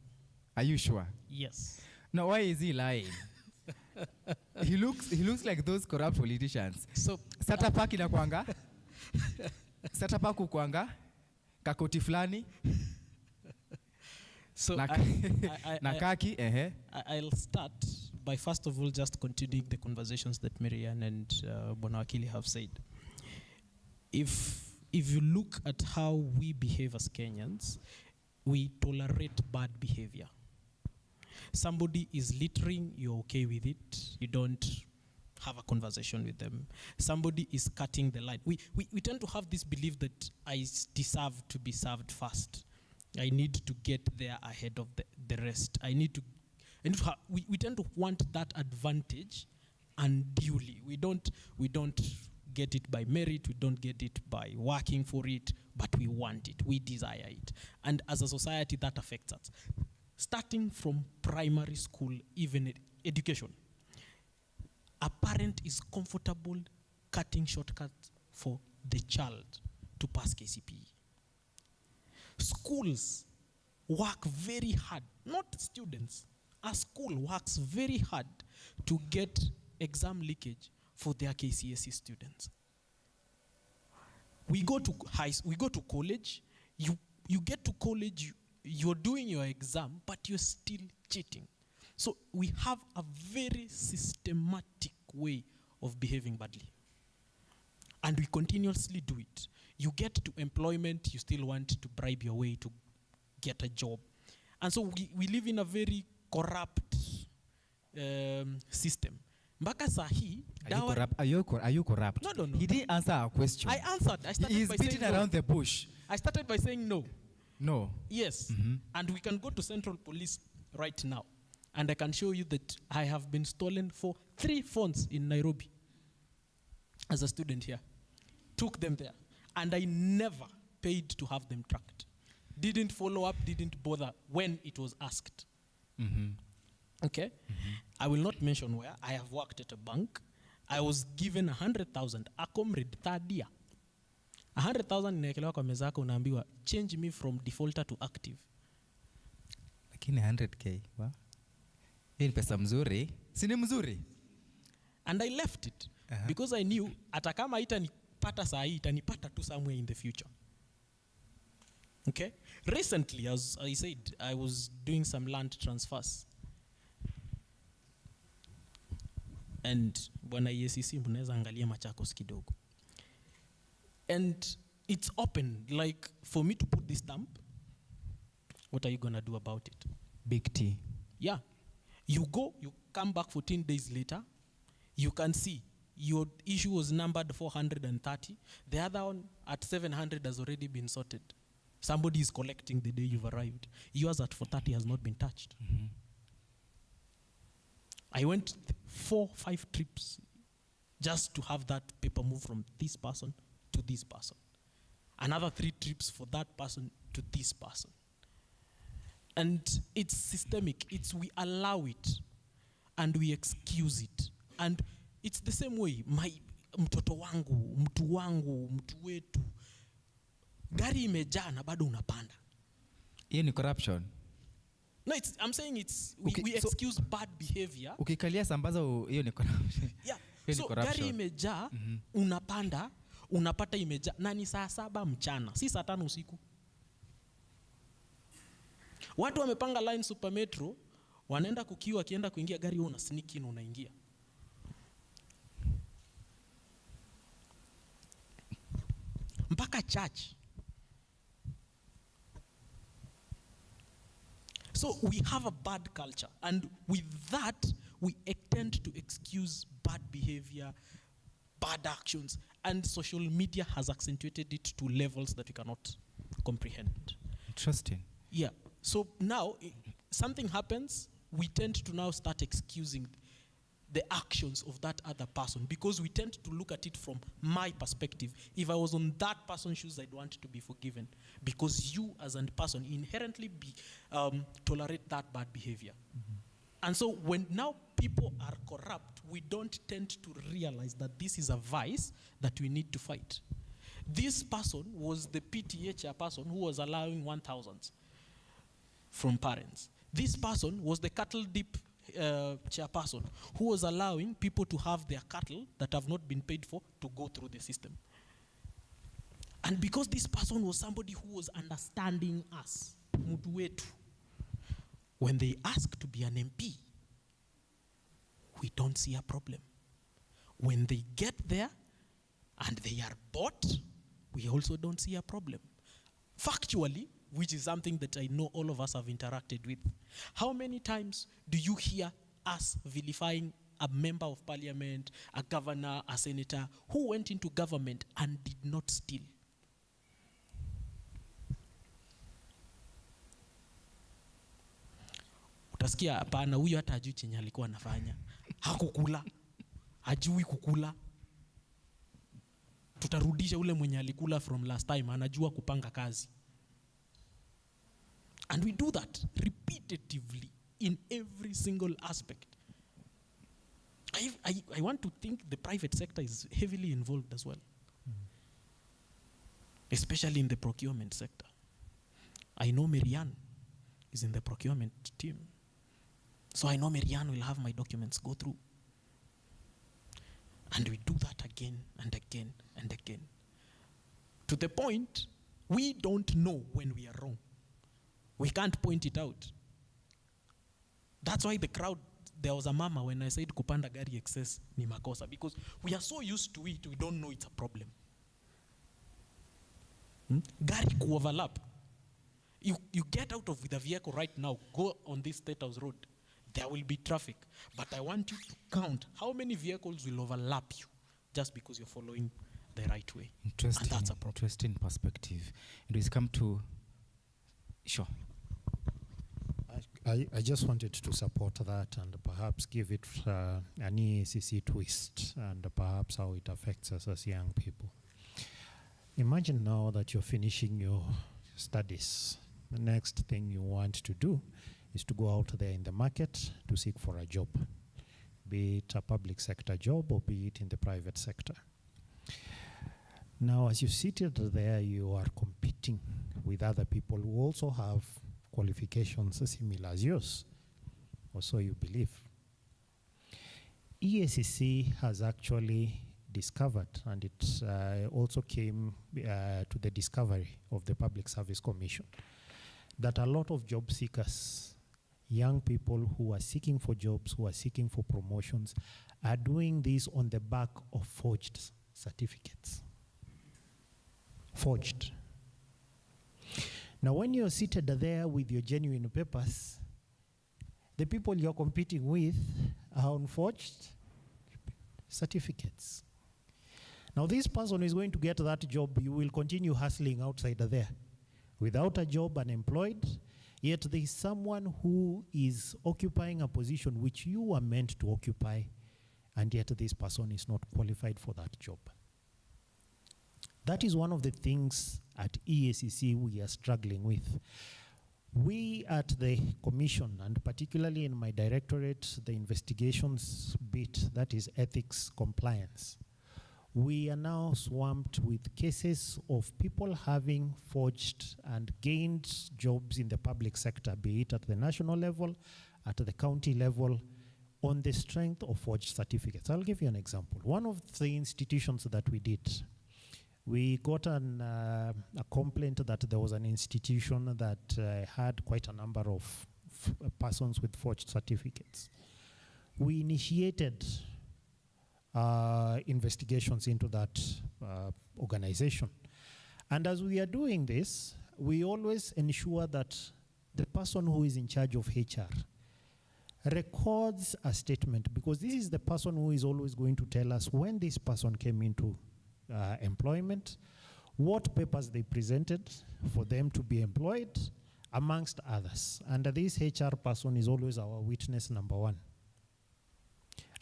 Are you sure? Yes. Now, why is he lying? He looks like those corrupt politicians. So, Satapak inakwanga. Satapak kukwanga. Kakoti fulani. So Nakaki. I'll start by first of all just continuing the conversations that Marianne and Bwana Wakili have said. If you look at how we behave as Kenyans, we tolerate bad behavior. Somebody is littering, you're okay with it. You don't have a conversation with them. Somebody is cutting the line. We tend to have this belief that I deserve to be served first. I need to get there ahead of the rest. We tend to want that advantage unduly. We don't get it by merit, we don't get it by working for it, but we want it, we desire it. And as a society, that affects us. Starting from primary school, even education, a parent is comfortable cutting shortcuts for the child to pass KCPE. Schools work very hard, not students. A school works very hard to get exam leakage for their KCSE students. We go to college, you get to college, you're doing your exam, but you're still cheating. So we have a very systematic way of behaving badly. And we continuously do it. You get to employment, you still want to bribe your way to get a job. And so we live in a very corrupt system. Mpaka sahi, Are you corrupt? No. He didn't answer our question. I answered. I started He's by beating saying around no. the bush. I started by saying no. No. Yes. Mhm. And we can go to Central Police right now. And I can show you that I have been stolen for 3 phones in Nairobi as a student here. Took them there. And I never paid to have them tracked. Didn't follow up, didn't bother when it was asked. Mhm. Okay? I will not mention where. I have worked at a bank. I was given 100,000, a comrade, third year. 100,000 inaekelewa kwa meza yako unaambiwa, change me from defaulter to active. Lakini 100k, wa? Hii ni pesa mzuri. Si ni mzuri? And I left it because I knew hata kama itanipata saa hii itanipata tu somewhere in the future. Okay? Recently, as I said, I was doing some land transfers. And bwana EACC mnaweza angalia Machakos kidogo. And it's open, like for me to put this stamp, what are you going to do about it? Big T. Yeah. You go, you come back 14 days later, you can see your issue was numbered 430. The other one at 700 has already been sorted. Somebody is collecting the day you've arrived. Yours at 430 has not been touched. Mhm. I went 4-5 trips just to have that paper move from this person to this person. Another 3 trips for that person to this person. And it's systemic. It's we allow it and we excuse it. And it's the same way. Mtoto wangu, mtu wangu, mtu wetu. Gari imejaa na bado unapanda. Hiyo ni corruption. No, I'm saying we excuse bad behavior. Ukikalia sambaza hiyo ni corruption. Yeah. Hiyo ni So corruption. gari imejaa, unapanda, unapata imejaa. Na ni saa 7 mchana, si saa 5 usiku. Watu wamepanga line Super Metro, wanaenda kukiwa, akienda kuingia gari wewe una sneak in unaingia. Mpaka church. So we have a bad culture, and with that we tend to excuse bad behavior, bad actions, and social media has accentuated it to levels that we cannot comprehend. Interesting. Yeah. So now something happens, we tend to now start excusing the actions of that other person because we tend to look at it from my perspective. If I was on that person's shoes, I'd want to be forgiven because you as a person inherently tolerate that bad behavior. And so when now people are corrupt, we don't tend to realize that this is a vice that we need to fight. This person was the PTA chairperson who was allowing 1,000 from parents. This person was the cattle dip chairperson who was allowing people to have their cattle that have not been paid for to go through the system. And because this person was somebody who was understanding us, mtu wetu, when they ask to be an MP, we don't see a problem. When they get there and they are bought, we also don't see a problem. Factually, which is something that I know all of us have interacted with. How many times do you hear us vilifying a member of parliament, a governor, a senator, who went into government and did not steal? Utasikia hapana, huyu hata hajui chenye alikuwa anafanya. Hakukula, hajui kukula. Tutarudisha ule mwenye alikula from last time, anajua kupanga kazi. And we do that repetitively in every single aspect. I want to think the private sector is heavily involved as well. Especially in the procurement sector. I know Marianne is in the procurement team. So I know Marianne will have my documents go through. And we do that again and again and again. To the point, we don't know when we are wrong. We can't point it out. That's why the crowd, there was a mama when I said kupanda gari excess ni makosa, because we are so used to it, we don't know it's a problem. Gari ku-overlap. You get out of with a vehicle right now, go on this State House Road. there will be traffic. But I want you to count how many vehicles will overlap you just because you're following the right way. Interesting, And that's a problem. interesting perspective. And we come to, sure. I just wanted to support that and perhaps give it an EACC twist and perhaps how it affects us as young people. Imagine now that you're finishing your studies. The next thing you want to do is to go out there in the market to seek for a job, be it a public sector job or be it in the private sector. Now, as you seated there, you are competing with other people who also have qualifications similar as yours, or so you believe. EACC has actually discovered, and it also came to the discovery of the Public Service Commission, that a lot of job seekers, young people who are seeking for jobs, who are seeking for promotions, are doing this on the back of forged certificates. Forged. Now, when you're seated there with your genuine papers, the people you're competing with are on forged certificates. Now, this person who is going to get that job, you will continue hustling outside there. Without a job, unemployed, yet there is someone who is occupying a position which you are meant to occupy, and yet this person is not qualified for that job. That is one of the things at EACC we are struggling with. We at the commission, and particularly in my directorate, the investigations bit, that is ethics compliance, we are now swamped with cases of people having forged and gained jobs in the public sector, be it at the national level, at the county level, on the strength of forged certificates. I'll give you an example. One of the institutions that we did, we got a complaint that there was an institution that had quite a number of persons with forged certificates. We initiated investigations into that organization. And as we are doing this, we always ensure that the person who is in charge of HR records a statement, because this is the person who is always going to tell us when this person came into employment, what papers they presented for them to be employed, amongst others. And this HR person is always our witness number one.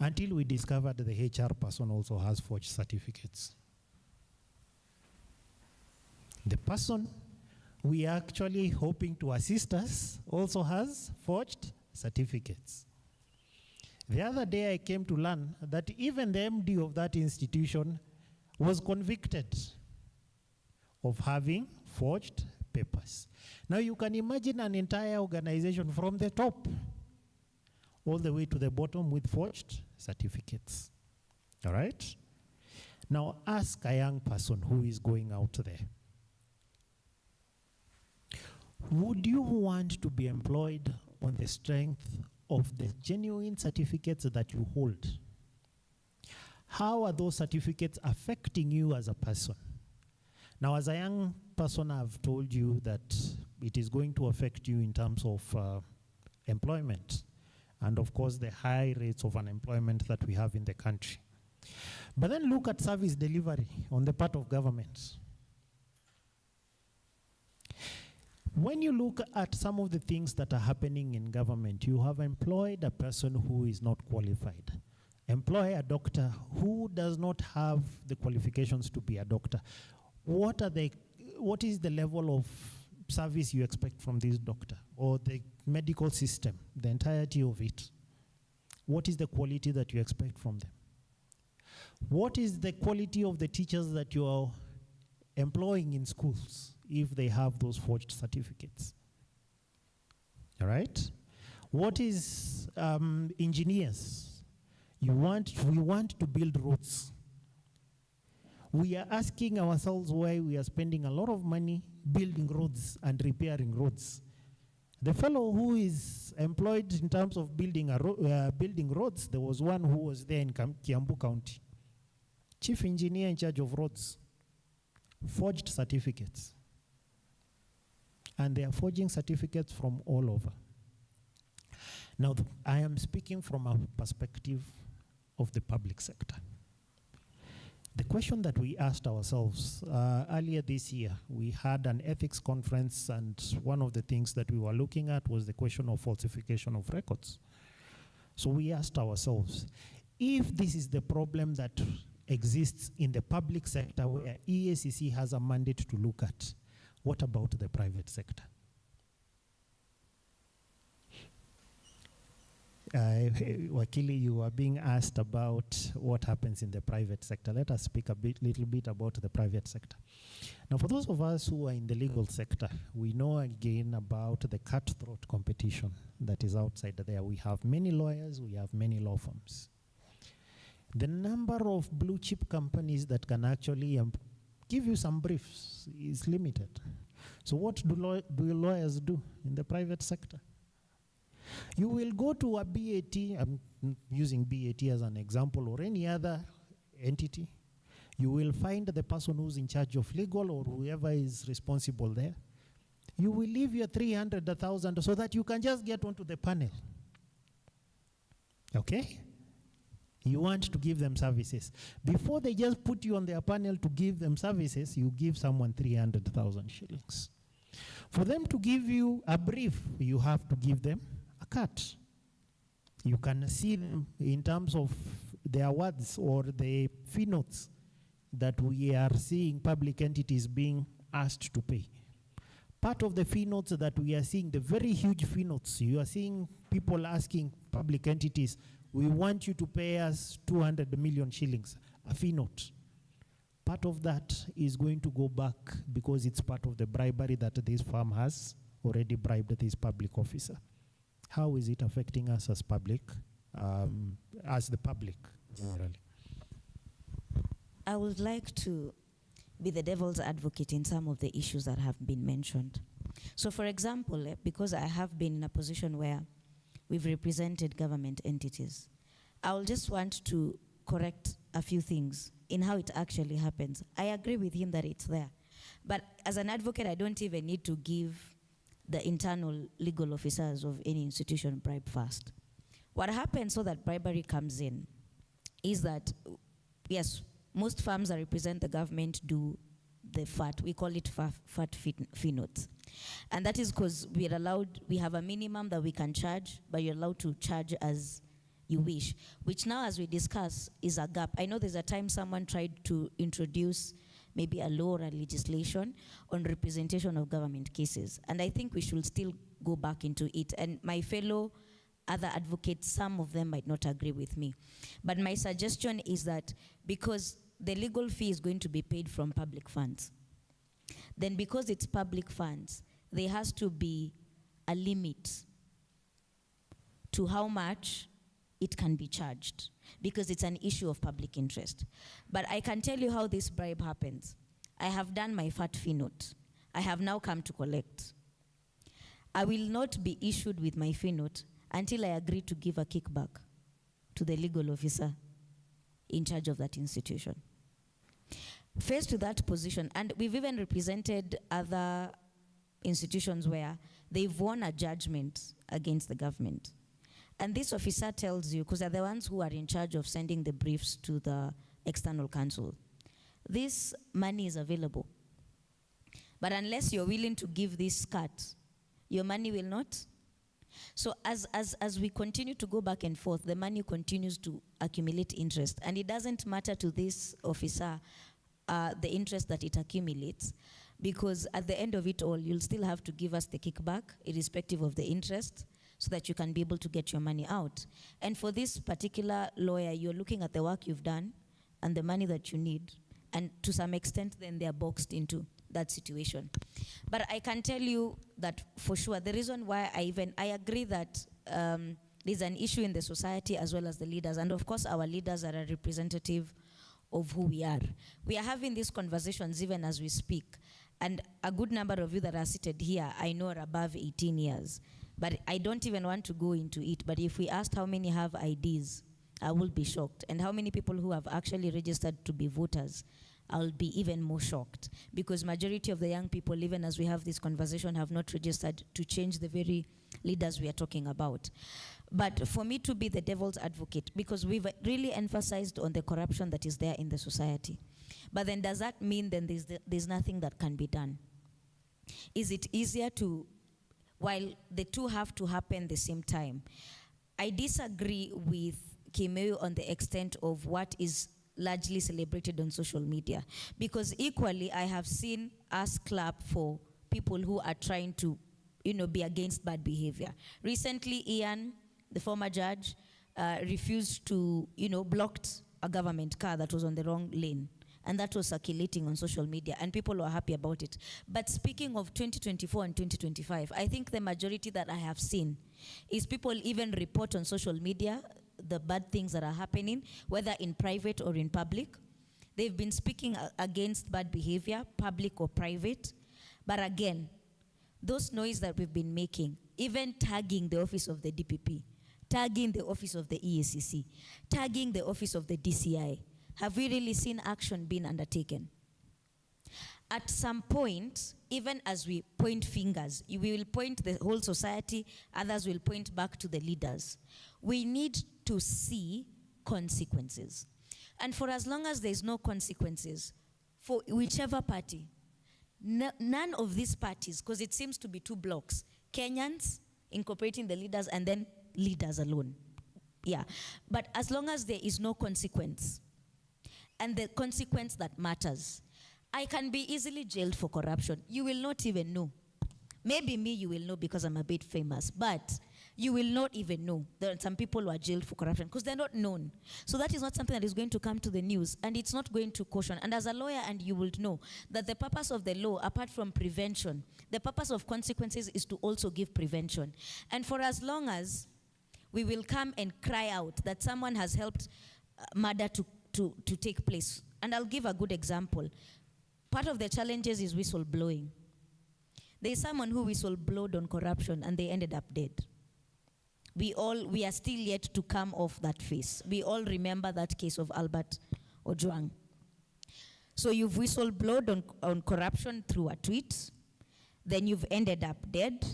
Until we discovered the HR person also has forged certificates. The person we are actually hoping to assist us also has forged certificates. The other day I came to learn that even the MD of that institution was convicted of having forged papers. Now you can imagine an entire organization from the top all the way to the bottom with forged certificates. All right? Now ask a young person who is going out there, would you want to be employed on the strength of the genuine certificates that you hold? How are those certificates affecting you as a person? Now, as a young person, I've told you that it is going to affect you in terms of employment and, of course, the high rates of unemployment that we have in the country. But then look at service delivery on the part of government. When you look at some of the things that are happening in government, you have employed a person who is not qualified. Employ a doctor who does not have the qualifications to be a doctor. What is the level of service you expect from this doctor or the medical system, the entirety of it? What is the quality that you expect from them? What is the quality of the teachers that you are employing in schools if they have those forged certificates? All right? What is engineers? We want to build roads. We are asking ourselves why we are spending a lot of money building roads and repairing roads. The fellow who is employed in terms of building roads, there was one who was there in Kiambu County. Chief engineer in charge of roads. Forged certificates. And they are forging certificates from all over. Now, I am speaking from a perspective of the public sector. The question that we asked ourselves earlier this year, we had an ethics conference, and one of the things that we were looking at was the question of falsification of records. So we asked ourselves, if this is the problem that exists in the public sector where EACC has a mandate to look at, what about the private sector? Wakili, you are being asked about what happens in the private sector. Let us speak little bit about the private sector. Now, for those of us who are in the legal sector, we know again about the cutthroat competition that is outside there. We have many lawyers, we have many law firms. The number of blue chip companies that can actually give you some briefs is limited. So what do lawyers do in the private sector? You will go to a BAT, I'm using BAT as an example, or any other entity. You will find the person who's in charge of legal or whoever is responsible there. You will leave your 300,000 so that you can just get onto the panel. Okay? You want to give them services. Before they just put you on their panel to give them services, you give someone 300,000 shillings. For them to give you a brief, you have to give them a cut. You can see them in terms of the awards or the fee notes that we are seeing public entities being asked to pay. Part of the fee notes that we are seeing, the very huge fee notes, you are seeing people asking public entities, we want you to pay us 200 million shillings, a fee note. Part of that is going to go back because it's part of the bribery that this firm has already bribed this public officer. How is it affecting us as public, as the public generally? I would like to be the devil's advocate in some of the issues that have been mentioned. So for example, because I have been in a position where we've represented government entities, I will just want to correct a few things in how it actually happens. I agree with him that it's there. But as an advocate, I don't even need to give the internal legal officers of any institution bribe first. What happens so that bribery comes in is that, yes, most firms that represent the government do the FAT, we call it FAT fee notes. And that is because we have a minimum that we can charge, but you're allowed to charge as you wish, which now, as we discuss, is a gap. I know there's a time someone tried to introduce maybe a law or a legislation on representation of government cases. And I think we should still go back into it. And my fellow other advocates, some of them might not agree with me. But my suggestion is that because the legal fee is going to be paid from public funds, then because it's public funds, there has to be a limit to how much it can be charged, because it's an issue of public interest. But I can tell you how this bribe happens. I have done my FAT fee note. I have now come to collect. I will not be issued with my fee note until I agree to give a kickback to the legal officer in charge of that institution. Faced with that position, and we've even represented other institutions where they've won a judgment against the government. And this officer tells you, because they're the ones who are in charge of sending the briefs to the external counsel, this money is available. But unless you're willing to give this cut, your money will not. So as we continue to go back and forth, the money continues to accumulate interest. And it doesn't matter to this officer the interest that it accumulates, because at the end of it all, you'll still have to give us the kickback, irrespective of the interest, so that you can be able to get your money out. And for this particular lawyer, you're looking at the work you've done and the money that you need, and to some extent, then they're boxed into that situation. But I can tell you that for sure, the reason why I agree that there's an issue in the society as well as the leaders, and of course our leaders are a representative of who we are. We are having these conversations even as we speak, and a good number of you that are seated here, I know, are above 18 years. But I don't even want to go into it. But if we asked how many have IDs, I will be shocked. And how many people who have actually registered to be voters, I'll be even more shocked, because majority of the young people, even as we have this conversation, have not registered to change the very leaders we are talking about. But for me to be the devil's advocate, because we've really emphasized on the corruption that is there in the society. But then does that mean then there's nothing that can be done? Is it easier to, while the two have to happen the same time? I disagree with Kimeu on the extent of what is largely celebrated on social media, because equally I have seen us clap for people who are trying to, be against bad behavior. Recently, Ian, the former judge, refused to, blocked a government car that was on the wrong lane. And that was circulating on social media, and people were happy about it. But speaking of 2024 and 2025, I think the majority that I have seen is people even report on social media the bad things that are happening, whether in private or in public. They've been speaking against bad behavior, public or private. But again, those noise that we've been making, even tagging the office of the DPP, tagging the office of the EACC, tagging the office of the DCI, have we really seen action being undertaken? At some point, even as we point fingers, we will point the whole society, others will point back to the leaders. We need to see consequences. And for as long as there's no consequences, for whichever party, none of these parties, because it seems to be two blocks, Kenyans incorporating the leaders and then leaders alone. Yeah, but as long as there is no consequence, and the consequence that matters. I can be easily jailed for corruption. You will not even know. Maybe me you will know because I'm a bit famous, but you will not even know. There are some people who are jailed for corruption because they're not known. So that is not something that is going to come to the news, and it's not going to caution. And as a lawyer, and you will know that the purpose of the law, apart from prevention, the purpose of consequences is to also give prevention. And for as long as we will come and cry out that someone has helped murder to take place. And I'll give a good example. Part of the challenges is whistleblowing. There's someone who whistleblowed on corruption and they ended up dead. We are still yet to come off that phase. We all remember that case of Albert Ojwang. So you've whistleblowed on corruption through a tweet, then you've ended up dead,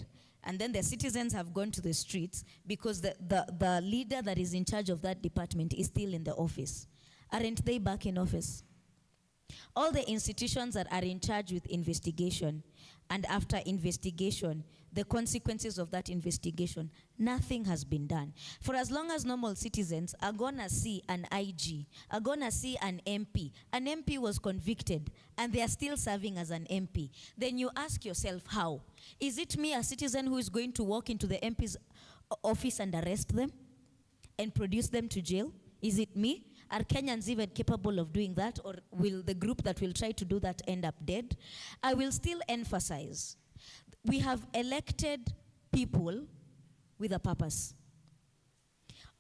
and then the citizens have gone to the streets because the leader that is in charge of that department is still in the office. Aren't they back in office? All the institutions that are in charge with investigation, and after investigation, the consequences of that investigation, nothing has been done. For as long as normal citizens are gonna see an IG, are gonna see an MP was convicted, and they are still serving as an MP, then you ask yourself how? Is it me, a citizen, who is going to walk into the MP's office and arrest them and produce them to jail? Is it me? Are Kenyans even capable of doing that, or will the group that will try to do that end up dead? I will still emphasize, we have elected people with a purpose.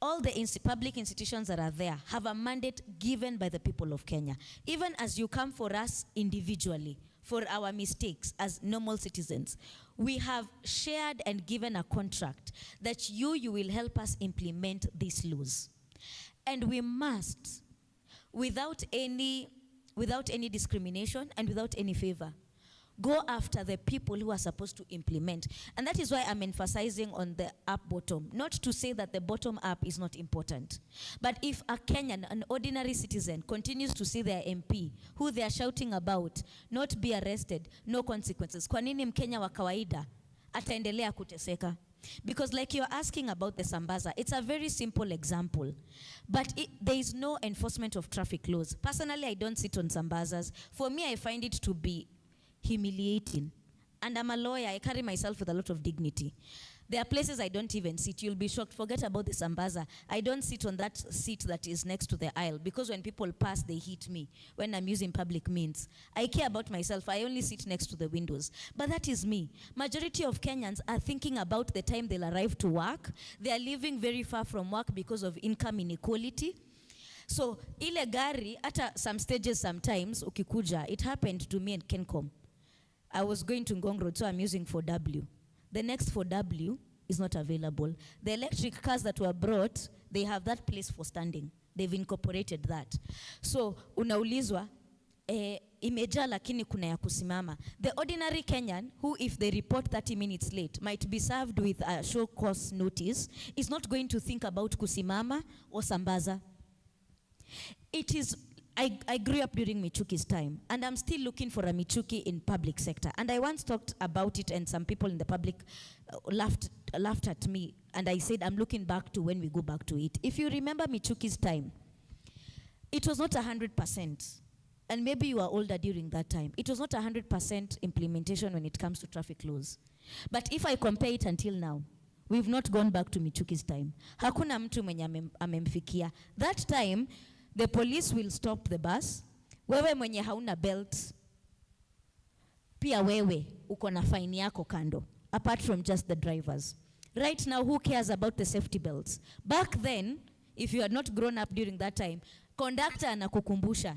All the public institutions that are there have a mandate given by the people of Kenya. Even as you come for us individually, for our mistakes as normal citizens, we have shared and given a contract that you will help us implement these laws. And we must, without any discrimination and without any favor, go after the people who are supposed to implement. And that is why I'm emphasizing on the up bottom. Not to say that the bottom up is not important. But if a Kenyan, an ordinary citizen, continues to see their MP, who they are shouting about, not be arrested, no consequences, kwa nini Mkenya wa kawaida ataendelea kuteseka? Because like you're asking about the Sambaza, it's a very simple example. But there is no enforcement of traffic laws. Personally, I don't sit on Sambazas. For me, I find it to be humiliating. And I'm a lawyer, I carry myself with a lot of dignity. There are places I don't even sit. You'll be shocked. Forget about the Sambaza. I don't sit on that seat that is next to the aisle, because when people pass, they hit me when I'm using public means. I care about myself. I only sit next to the windows. But that is me. Majority of Kenyans are thinking about the time they'll arrive to work. They are living very far from work because of income inequality. So, ile gari, at some stages sometimes, ukikuja, it happened to me in Kencom. I was going to Ngong Road, so I'm using 4W. The next 4W is not available. The electric cars that were brought, they have that place for standing. They've incorporated that. So, unaulizwa, imejaa lakini kuna ya kusimama. The ordinary Kenyan who if they report 30 minutes late might be served with a show cause notice is not going to think about kusimama or sambaza. It is, I grew up during Michuki's time and I'm still looking for a Michuki in public sector. And I once talked about it and some people in the public laughed at me and I said I'm looking back to when we go back to it. If you remember Michuki's time, it was not 100%. And maybe you are older during that time. It was not 100% implementation when it comes to traffic laws. But if I compare it until now, we've not gone back to Michuki's time. Hakuna mtu mwenye amemfikia. That time, the police will stop the bus. Wewe mwenye hauna belt, pia wewe uko na fine yako kando, apart from just the drivers. Right now, who cares about the safety belts? Back then, if you had not grown up during that time, conductor anakukumbusha,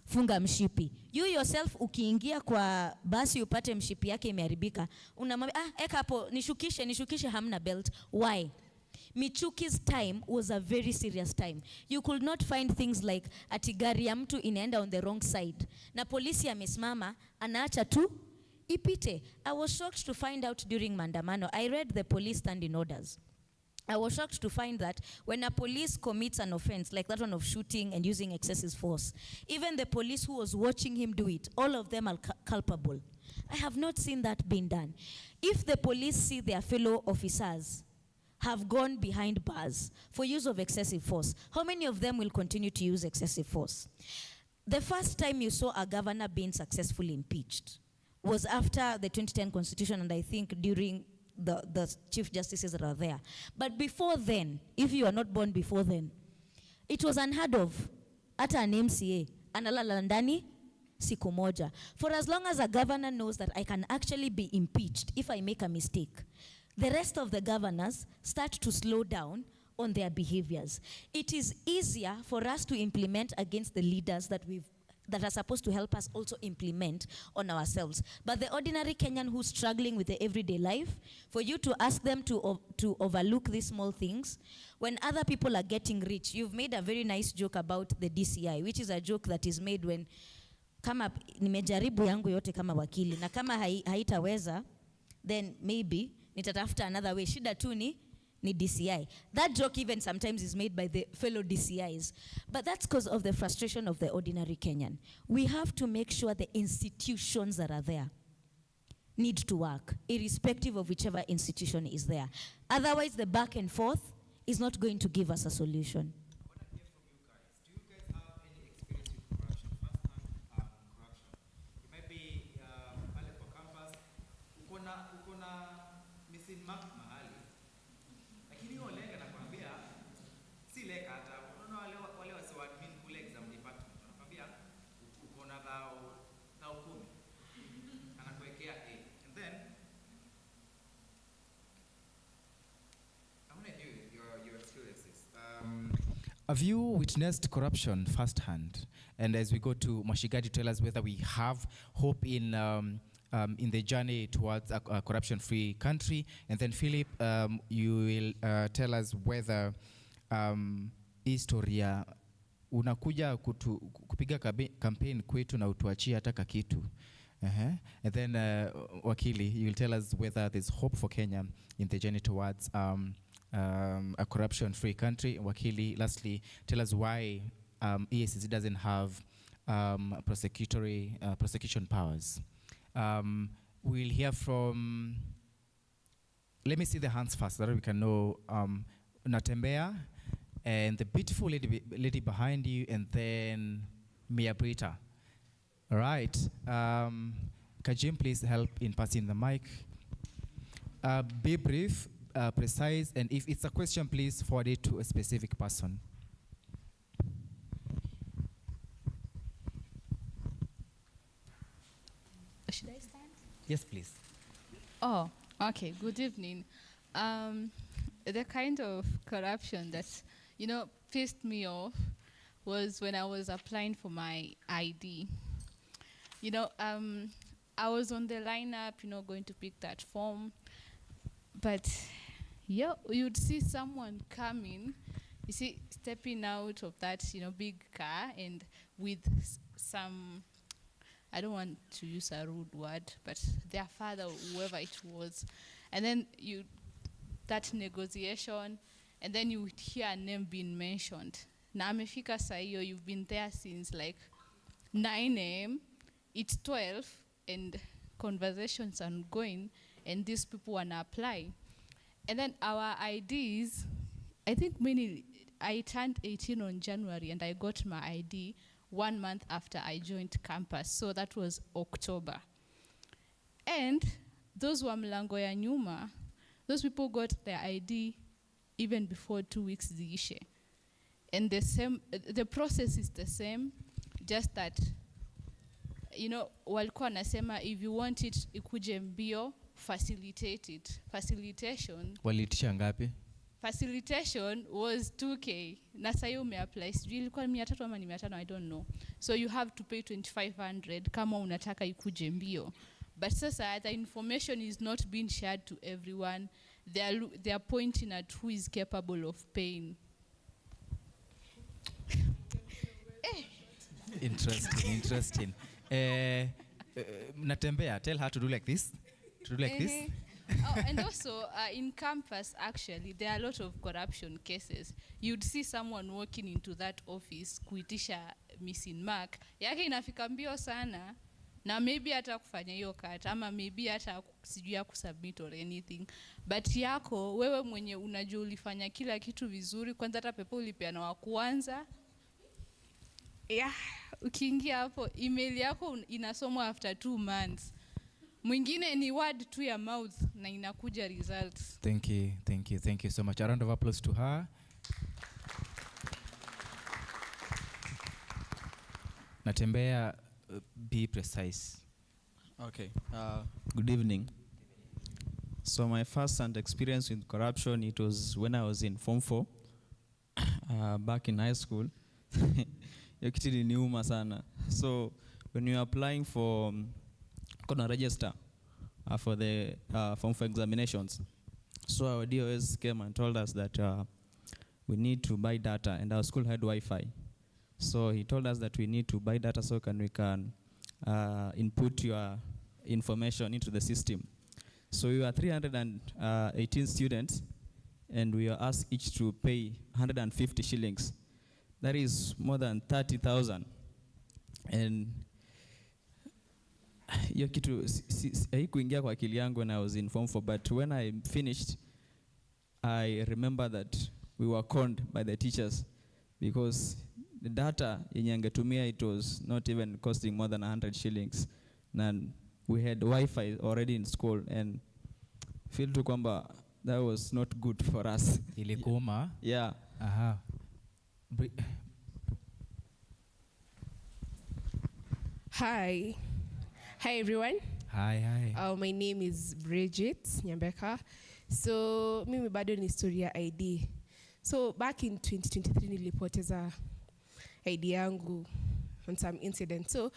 funga mshipi. You yourself ukiingia kwa basi upate mshipi yake imeharibika, unamwambia eka hapo nishukishe hamna belt. Why? Michuki's time was a very serious time. You could not find things like ati gari ya mtu inaenda on the wrong side na polisi amesimama anaacha tu ipite. I was shocked to find out during maandamano. I read the police standing orders. I was shocked to find that when a police commits an offense, like that one of shooting and using excessive force, even the police who was watching him do it, all of them are culpable. I have not seen that being done. If the police see their fellow officers have gone behind bars for use of excessive force, how many of them will continue to use excessive force? The first time you saw a governor being successfully impeached was after the 2010 constitution, and I think during the chief justices that are there. But before then, if you are not born before then, it was unheard of. Ata an MCA, analala ndani siku moja. For as long as a governor knows that I can actually be impeached if I make a mistake, the rest of the governors start to slow down on their behaviors. It is easier for us to implement against the leaders that are supposed to help us also implement on ourselves. But the ordinary Kenyan who's struggling with the everyday life, for you to ask them to overlook these small things, when other people are getting rich, you've made a very nice joke about the DCI, which is a joke that is made when, kama nimejaribu yangu yote kama wakili, na kama haitaweza, then maybe nitatafuta another way. Shida tu ni DCI. That joke even sometimes is made by the fellow DCIs. But that's because of the frustration of the ordinary Kenyan. We have to make sure the institutions that are there need to work, irrespective of whichever institution is there. Otherwise, the back and forth is not going to give us a solution. Have you witnessed corruption firsthand? And as we go to Mwashigadi, tell us whether we have hope in the journey towards a corruption-free country. And then Philip, you will tell us whether historia unakuja kupiga campaign kwetu na utuachia hata kakitu. And then Wakili, you will tell us whether there's hope for Kenya in the journey towards a corruption-free country. Wakili, lastly, tell us why EACC doesn't have prosecution powers. We'll hear from, let me see the hands first, so that we can know Natembea, and the beautiful lady behind you, and then Mia Brita. All right. Kajim, please help in passing the mic. Be brief, precise, and if it's a question, please forward it to a specific person. Should I stand? Yes, please. Oh, okay. Good evening. The kind of corruption that, pissed me off was when I was applying for my ID. I was on the lineup, going to pick that form. But, you'd see someone coming, stepping out of that, big car and with some I don't want to use a rude word, but their father, whoever it was. And then that negotiation, and then you hear a name being mentioned. Na amefika saa hiyo, you've been there since like 9 a.m., it's 12, and conversations are ongoing, and these people wanna apply. And then our IDs, I think I turned 18 on January, and I got my ID 1 month after I joined campus. So that was October. And those were mlango ya nyuma, those people got their ID even before 2 weeks ziishe. And the process is the same, just that, walikuwa nasema if you want it ikuje mbio, facilitate it. Walitisha ngapi? Facilitation was 2K. Na sasa hiyo umeapply. Sijui ilikuwa 300 ama ni 500, I don't know. So you have to pay 2500 kama unataka ikuje mbio. But sasa the information is not being shared to everyone. They are pointing at who is capable of paying. Interesting. Natembea, tell her to do like this. This. And also, in campus, actually, there are a lot of corruption cases. You'd see someone walking into that office, kuitisha missing mark. Yake inafika mbio sana, na maybe hata kufanya hiyo cut, ama maybe hata sijui ya kusubmit or anything. But yako, wewe mwenye unajua ulifanya kila kitu vizuri, kwanza hata pepo ulipeana wa kwanza. Ukiingia hapo, email yako inasomwa after 2 months. Mwingine ni word tu ya mouth na inakuja results. Thank you so much. A round of applause to her. Natembea, be precise. Okay. Good evening. So my first hand experience with corruption, it was when I was in Form 4, back in high school. Kitu iliniuma sana. So when you're applying for register for the Form 4 examinations, so our DOS came and told us that we need to buy data, and our school had Wi-Fi. So he told us that we need to buy data so we can input your information into the system. So we were 318 students, and we were asked each to pay 150 shillings. That is more than 30,000. And hiyo kitu haikuingia kwa akili yangu when I was in Form 4, but when I finished, I remember that we were conned by the teachers, because the data yenye angetumia, it was not even costing more than 100 shillings. And we had Wi-Fi already in school, and feel tu kwamba that was not good for us. Ilikuma? Yeah. Aha. Hi everyone. Hi. My name is Bridget Nyambeka. So mimi bado ni story ya ID. So back in 2023 nilipoteza ID yangu on some incident. So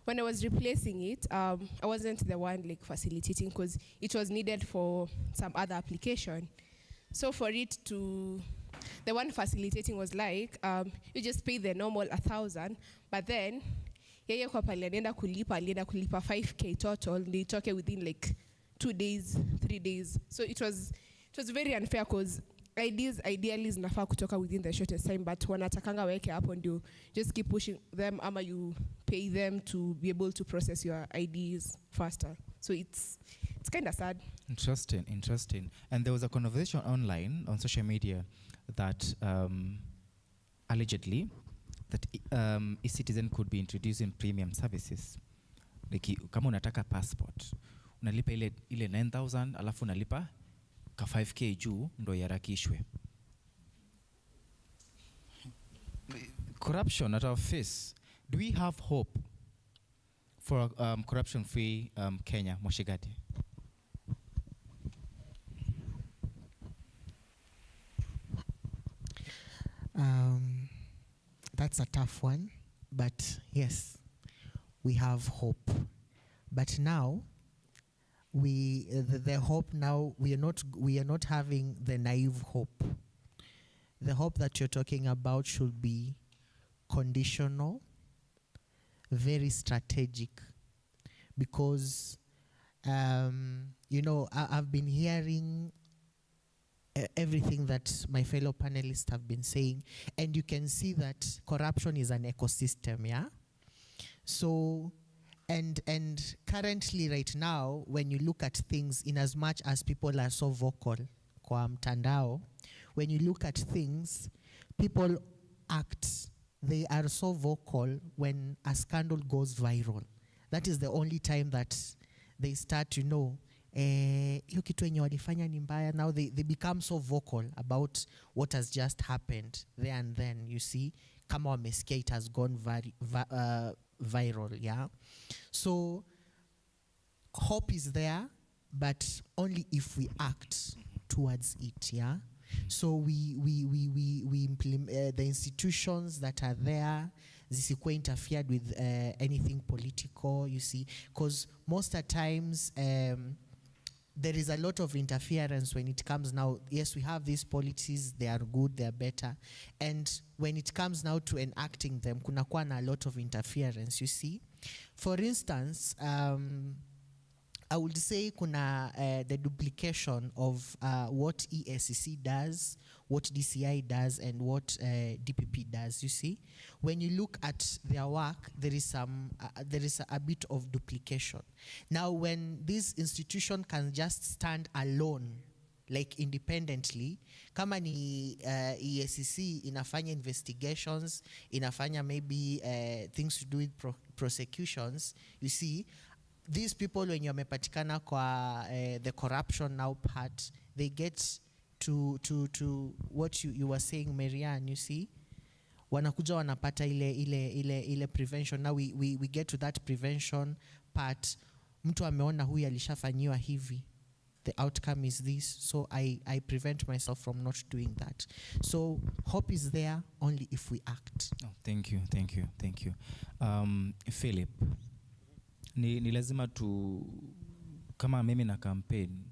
when I was replacing it, I wasn't the one like facilitating, because it was needed for some other application. So for it to, the one facilitating was like, you just pay the normal 1,000, but then yeye kwa pale alienda kulipa 5K total, nitoke within like 2 days, 3 days. So it was very unfair, because IDs ideally zinafaa kutoka within the shortest time, but wanatakanga weke hapo ndio just keep pushing them, ama you pay them to be able to process your IDs faster. So it's kind of sad. Interesting. And there was a conversation online on social media that allegedly that eCitizen could be introducing premium services. Like kama unataka passport, unalipa ile 9,000 alafu unalipa ka 5K juu ndo yarakishwe. Corruption at our face. Do we have hope for corruption-free Kenya, Moshigati? That's a tough one, but yes, we have hope. But now, the hope now, we are not having the naive hope. The hope that you're talking about should be conditional, very strategic, because, you know, I've been hearing everything that my fellow panelists have been saying, and you can see that corruption is an ecosystem, yeah? So, and currently right now, when you look at things, in as much as people are so vocal, kwa mtandao, when you look at things, people act, they are so vocal when a scandal goes viral. That is the only time that they start to know, hiyo kitu yenye walifanya ni mbaya. Now they become so vocal about what has just happened there and then, you see, kama wamesikia it has gone viral, yeah? So hope is there, but only if we act towards it, yeah? So we implement the institutions that are there, zisikuwa interfered with anything political, you see, because most of the times there is a lot of interference when it comes now. Yes, we have these policies, they are good, they are better, and when it comes now to enacting them, kunakuwa na a lot of interference, you see. For instance, I would say kuna the duplication of what EACC does, what DCI does, and what DPP does, you see. When you look at their work, there is a bit of duplication. Now, when this institution can just stand alone, like independently, kama ni EACC inafanya investigations, inafanya maybe things to do with prosecutions, you see, these people, when you're mepatikana kwa the corruption now part, they get to what you were saying, Marianne, you see, wanakuja wanapata ile prevention. Now we get to that prevention part. Mtu ameona huyu alishafanyiwa hivi, the outcome is this, so I prevent myself from not doing that. So hope is there only if we act. Oh, thank you. Philip, ni lazima tu, kama mimi na campaign,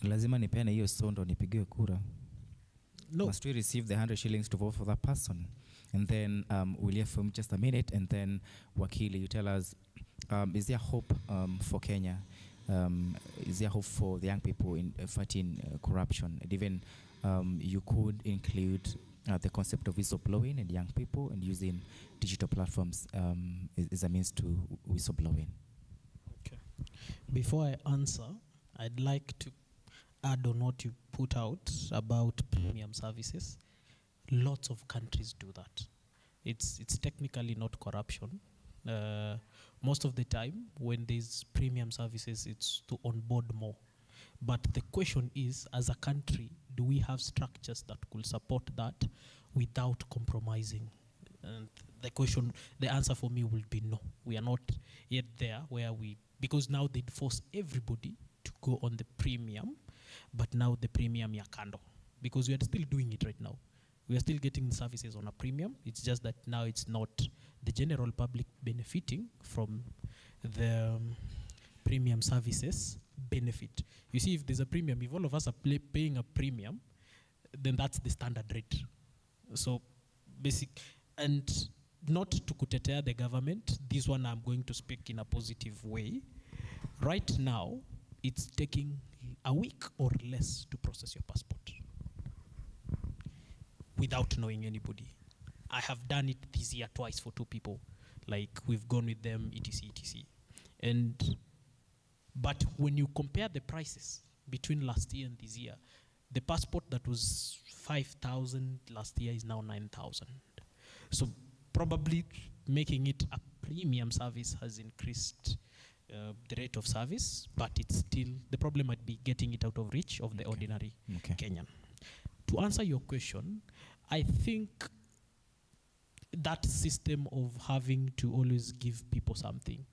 lazima nipeane hiyo sondo nipigiwe kura? No. Must we receive the 100 shillings to vote for that person? And then we'll hear from just a minute, and then Wakili, you tell us, is there hope for Kenya? Is there hope for the young people in fighting corruption? And even you could include the concept of whistleblowing and young people, and using digital platforms is a means to whistleblowing. Okay. Before I answer, I'd like to add on what you put out about premium services. Lots of countries do that. It's technically not corruption. Most of the time, when there's premium services, it's to onboard more. But the question is, as a country, do we have structures that could support that without compromising? And the answer for me will be no. We are not yet there where because now they'd force everybody to go on the premium, but now the premium ya kando. Because we are still doing it right now. We are still getting services on a premium. It's just that now it's not the general public benefiting from the premium services benefit. You see, if there's a premium, if all of us are paying a premium, then that's the standard rate. So basic, and not to kutetea the government, this one I'm going to speak in a positive way. Right now, it's taking a week or less to process your passport without knowing anybody. I have done it this year twice for 2 people. Like, we've gone with them, etc., etc. But when you compare the prices between last year and this year, the passport that was 5,000 last year is now 9,000. So probably making it a premium service has increased the rate of service, but it's still, the problem might be getting it out of reach of the ordinary Kenyan. To answer your question, I think that system of having to always give people something,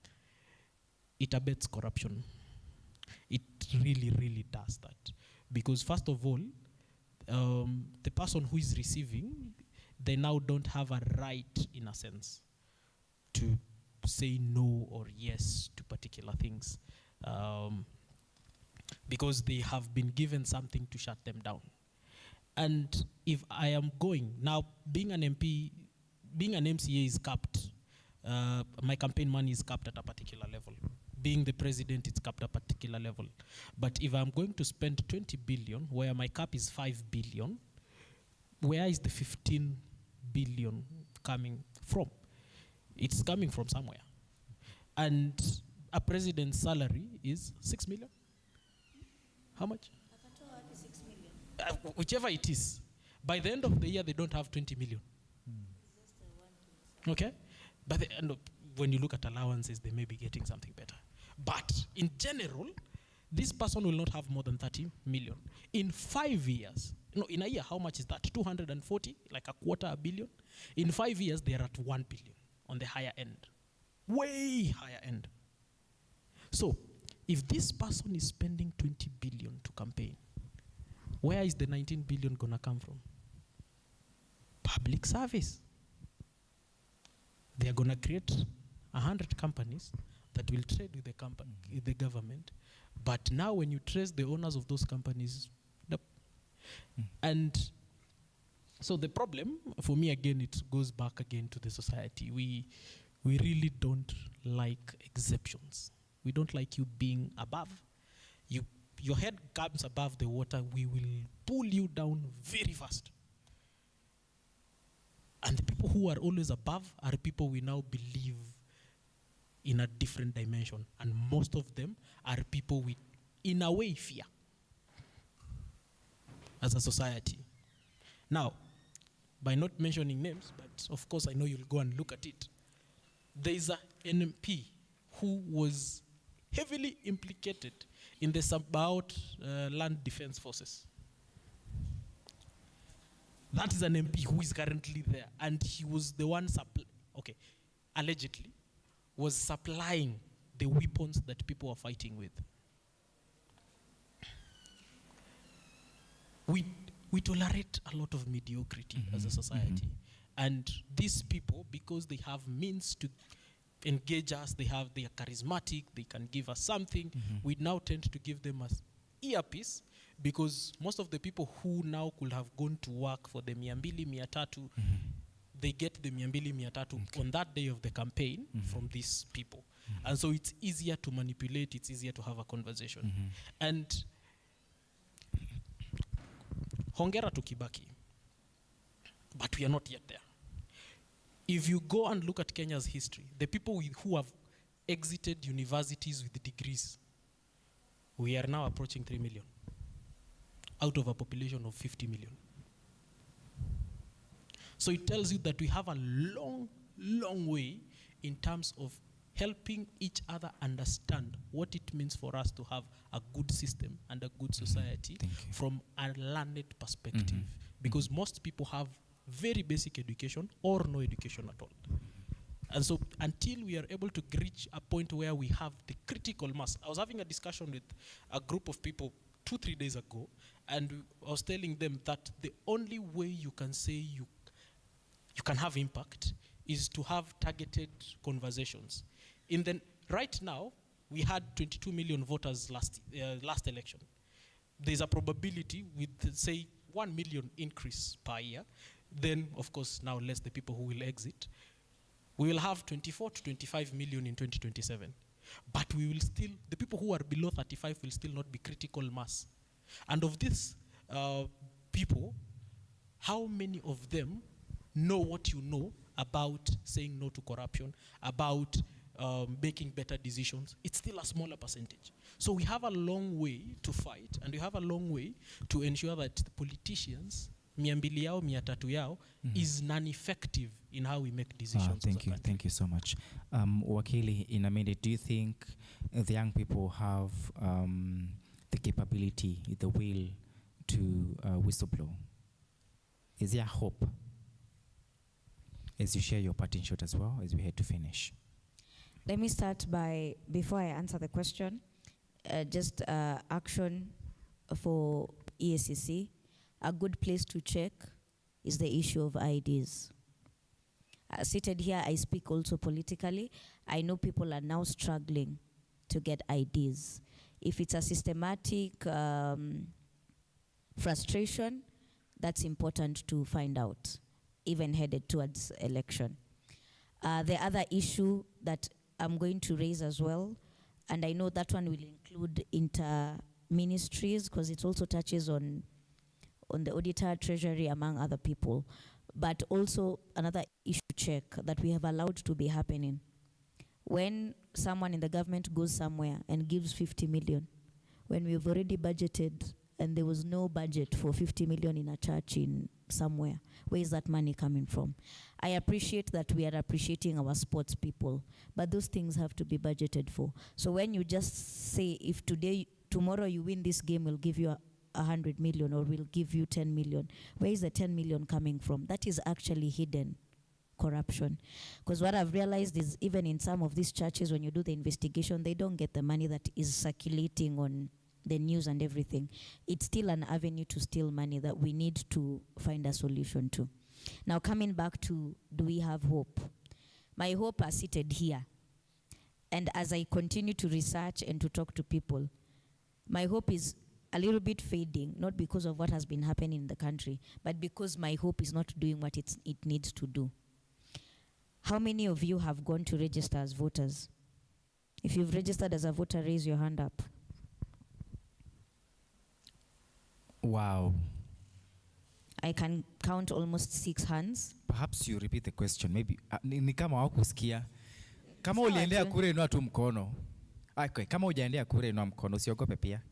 it abets corruption. It really, really does that. Because first of all, the person who is receiving, they now don't have a right, in a sense, to say no or yes to particular things. Because they have been given something to shut them down. And if I am going, now being an MP, being an MCA is capped. my campaign money is capped at a particular level. Being the president, it's capped at a particular level. But if I'm going to spend 20 billion, where my cap is 5 billion, where is the 15 billion coming from? It's coming from somewhere. And a president's salary is 6 million. How much? Whichever it is. By the end of the year, they don't have 20 million. Okay? But when you look at allowances, they may be getting something better. But in general, this person will not have more than 30 million. In 5 years, in a year, how much is that? 240, like a quarter a billion. In 5 years, they are at 1 billion on the higher end. Way higher end. So, if this person is spending 20 billion to campaign, where is the 19 billion gonna come from? Public service. They are gonna create 100 companies that will trade with the government. But now when you trace the owners of those companies, and so the problem, for me again, it goes back again to the society. We really don't like exceptions. We don't like you being above. Your head comes above the water, we will pull you down very fast. And the people who are always above are people we now believe in a different dimension. And most of them are people we, in a way, fear as a society. Now, by not mentioning names, but of course I know you'll go and look at it, there is an MP who was heavily implicated in the Sabaot Land Defense Forces. That is an MP who is currently there, and he was the one, allegedly, was supplying the weapons that people are fighting with. We tolerate a lot of mediocrity as a society. And these people, because they have means to engage us, they are charismatic, they can give us something, we now tend to give them as earpiece, because most of the people who now could have gone to work for the 200, 300, they get the 200, 300 on that day of the campaign from these people. And so it's easier to manipulate, it's easier to have a conversation. And hongera to Kibaki, but we are not yet there. If you go and look at Kenya's history, the people who have exited universities with degrees, we are now approaching 3 million out of a population of 50 million. So it tells you that we have a long, long way in terms of helping each other understand what it means for us to have a good system and a good society from a learned perspective. Because most people have very basic education or no education at all. And so until we are able to reach a point where we have the critical mass. I was having a discussion with a group of people 2-3 days ago, and I was telling them that the only way you can say you can have impact is to have targeted conversations. Right now, we had 22 million voters last election. There's a probability with, say, 1 million increase per year. Then, of course, now less the people who will exit. We will have 24 to 25 million in 2027. But we will still, the people who are below 35 will still not be critical mass. And of these people, how many of them know what you know about saying no to corruption, about making better decisions? It's still a smaller percentage. So we have a long way to fight, and we have a long way to ensure that the politicians, 200 yao, 300 yao, is non-effective in how we make decisions. Thank you so much. Wakili, in a minute, do you think the young people have the capability, the will to whistleblow? Is there hope? As you share your parting shot as well, as we head to finish. Let me start by, before I answer the question, just action for EACC. A good place to check is the issue of IDs. Seated here, I speak also politically. I know people are now struggling to get IDs. If it's a systematic frustration, that's important to find out, even headed towards election. The other issue that I'm going to raise as well, and I know that one will include inter-ministries because it also touches on the auditor, treasury, among other people, but also another issue check that we have allowed to be happening. When someone in the government goes somewhere and gives 50 million, when we've already budgeted and there was no budget for 50 million in a church in somewhere, where is that money coming from? I appreciate that we are appreciating our sports people, but those things have to be budgeted for. So when you just say, if tomorrow you win this game, we'll give you 100 million or we'll give you 10 million, where is the 10 million coming from? That is actually hidden corruption. Because what I've realized is even in some of these churches, when you do the investigation, they don't get the money that is circulating on the news and everything. It's still an avenue to steal money that we need to find a solution to. Now coming back to, do we have hope? My hope are seated here. And as I continue to research and to talk to people, my hope is a little bit fading, not because of what has been happening in the country, but because my hope is not doing what it needs to do. How many of you have gone to register as voters? If you've registered as a voter, raise your hand up. Wow. I can count almost 6 hands. Perhaps you repeat the question. Maybe ni kama hawakusikia. Kama Sawa uliendea tu. kura inua tu mkono. Okay, kama hujaendea kura inua mkono, usiogope pia.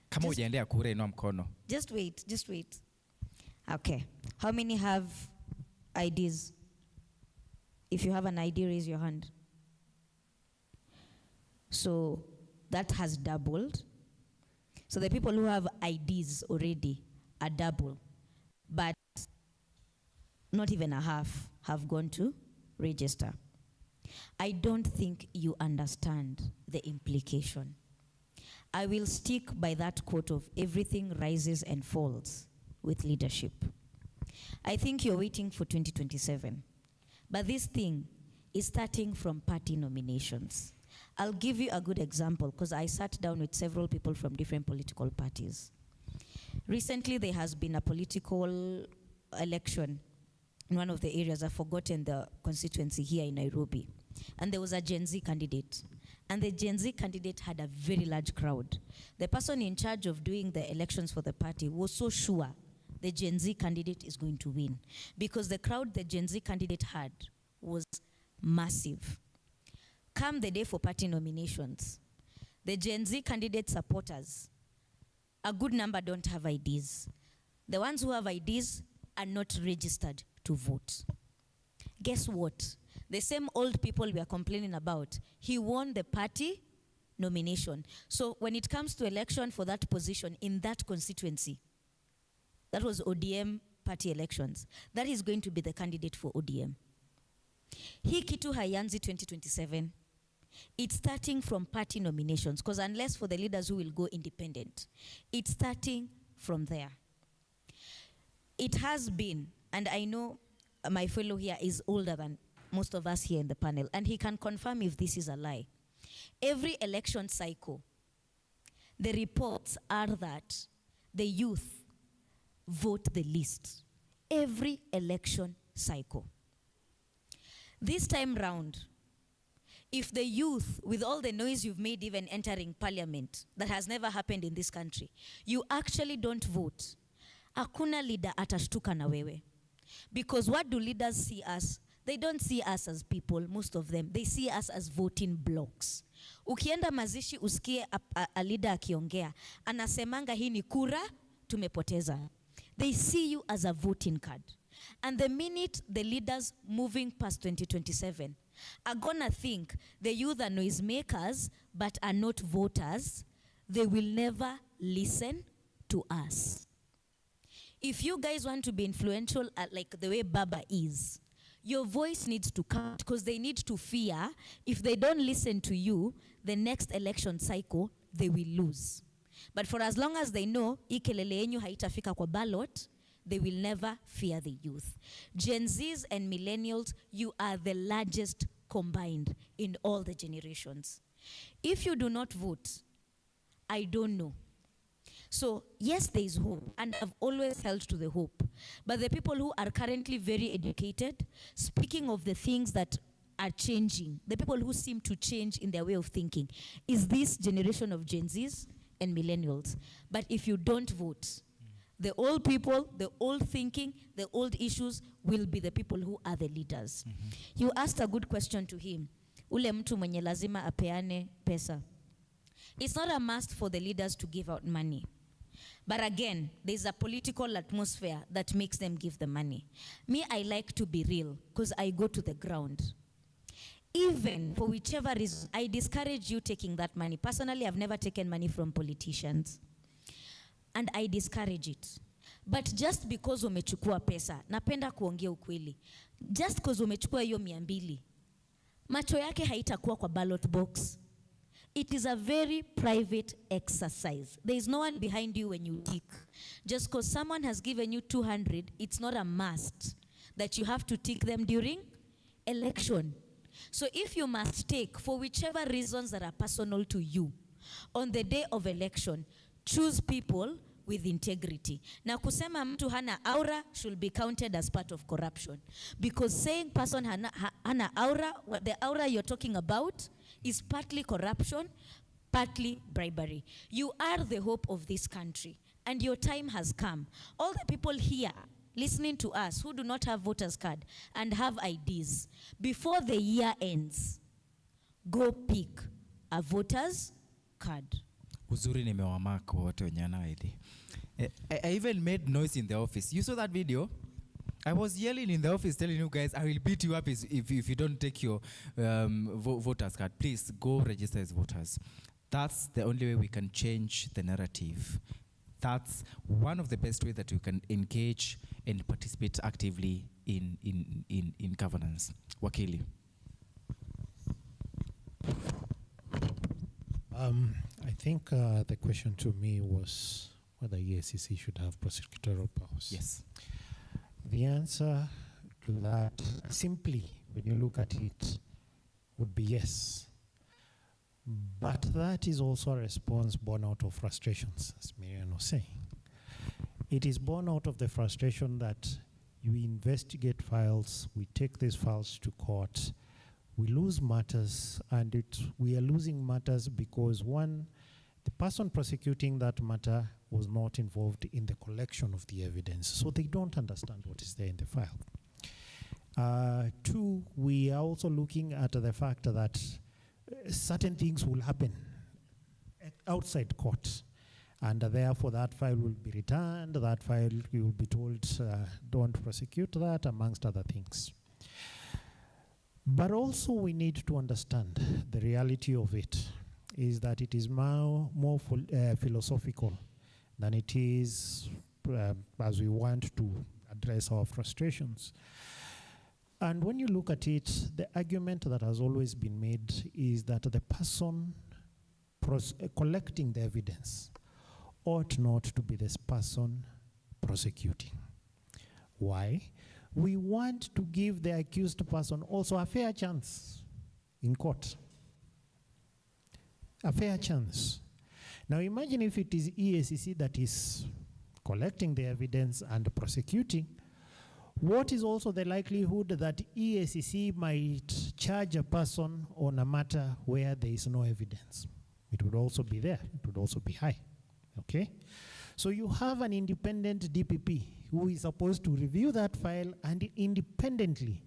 Kama hujaendea kura inua mkono. Just wait. Okay. How many have IDs? If you have an ID, raise your hand. So that has doubled. So the people who have IDs already are double, but not even a half have gone to register. I don't think you understand the implication. I will stick by that quote of everything rises and falls with leadership. I think you're waiting for 2027, but this thing is starting from party nominations. I'll give you a good example because I sat down with several people from different political parties. Recently, there has been a political election in one of the areas. I've forgotten the constituency here in Nairobi. And there was a Gen Z candidate. And the Gen Z candidate had a very large crowd. The person in charge of doing the elections for the party was so sure the Gen Z candidate is going to win because the crowd the Gen Z candidate had was massive. Come the day for party nominations, the Gen Z candidate supporters, a good number don't have IDs. The ones who have IDs are not registered to vote. Guess what? The same old people we are complaining about, he won the party nomination. So when it comes to election for that position in that constituency, that was ODM party elections, that is going to be the candidate for ODM. Hii kitu haianzi 2027. It's starting from party nominations, because unless for the leaders who will go independent, it's starting from there. It has been, and I know my fellow here is older than most of us here in the panel, and he can confirm if this is a lie. Every election cycle, the reports are that the youth vote the least. Every election cycle. This time round, if the youth, with all the noise you've made even entering parliament, that has never happened in this country, you actually don't vote, hakuna leader atashtuka na wewe. Because what do leaders see us? They don't see us as people, most of them. They see us as voting blocks. Ukienda mazishi usikie a leader akiongea, anasemanga hii ni kura, tumepoteza. They see you as a voting card. And the minute the leaders moving past 2027 are gonna think the youth are noisemakers but are not voters, they will never listen to us. If you guys want to be influential like the way Baba is, your voice needs to count, because they need to fear if they don't listen to you, the next election cycle, they will lose. But for as long as they know, ikelele yenyu haitafika kwa ballot, they will never fear the youth. Gen Zs and millennials, you are the largest combined in all the generations. If you do not vote, I don't know. So yes, there is hope, and I've always held to the hope. But the people who are currently very educated, speaking of the things that are changing, the people who seem to change in their way of thinking, is this generation of Gen Zs and millennials. But if you don't vote, the old people, the old thinking, the old issues will be the people who are the leaders. You asked a good question to him. Ule mtu mwenye lazima apeane pesa. It's not a must for the leaders to give out money. But again, there's a political atmosphere that makes them give the money. Me, I like to be real because I go to the ground. Even for whichever reason, I discourage you taking that money. Personally, I've never taken money from politicians. And I discourage it. But just because umechukua pesa, napenda kuongea ukweli. Just because umechukua hiyo 200, macho yake haitakuwa kwa ballot box. It is a very private exercise. There is no one behind you when you tick. Just because someone has given you 200, it's not a must that you have to tick them during election. So if you must take, for whichever reasons that are personal to you, on the day of election, choose people with integrity. Now kusema mtu hana aura should be counted as part of corruption. Because saying person hana aura, the aura you're talking about is partly corruption, partly bribery. You are the hope of this country, and your time has come. All the people here listening to us who do not have voters card and have IDs, before the year ends, go pick a voters card. Uzuri nimewamark wote wenye ana ID. I even made noise in the office. You saw that video? I was yelling in the office telling you guys, I will beat you up if you don't take your voters card. Please go register as voters. That's the only way we can change the narrative. That's one of the best ways that we can engage and participate actively in governance. Wakili. I think the question to me was whether EACC should have prosecutorial powers. Yes. The answer to that, simply, when you look at it, would be yes. But that is also a response born out of frustrations, as Miriam was saying. It is born out of the frustration that you investigate files, we take these files to court, we lose matters, and we are losing matters because, one, the person prosecuting that matter was not involved in the collection of the evidence, so they don't understand what is there in the file. Two, we are also looking at the fact that certain things will happen outside court, and therefore that file will be returned, that file you will be told don't prosecute that, amongst other things. But also we need to understand the reality of it is that it is more philosophical than it is as we want to address our frustrations. And when you look at it, the argument that has always been made is that the person collecting the evidence ought not to be this person prosecuting. Why? We want to give the accused person also a fair chance in court. A fair chance. Now imagine if it is EACC that is collecting the evidence and prosecuting. What is also the likelihood that EACC might charge a person on a matter where there is no evidence? It would also be there. It would also be high. Okay? So you have an independent DPP who is supposed to review that file and independently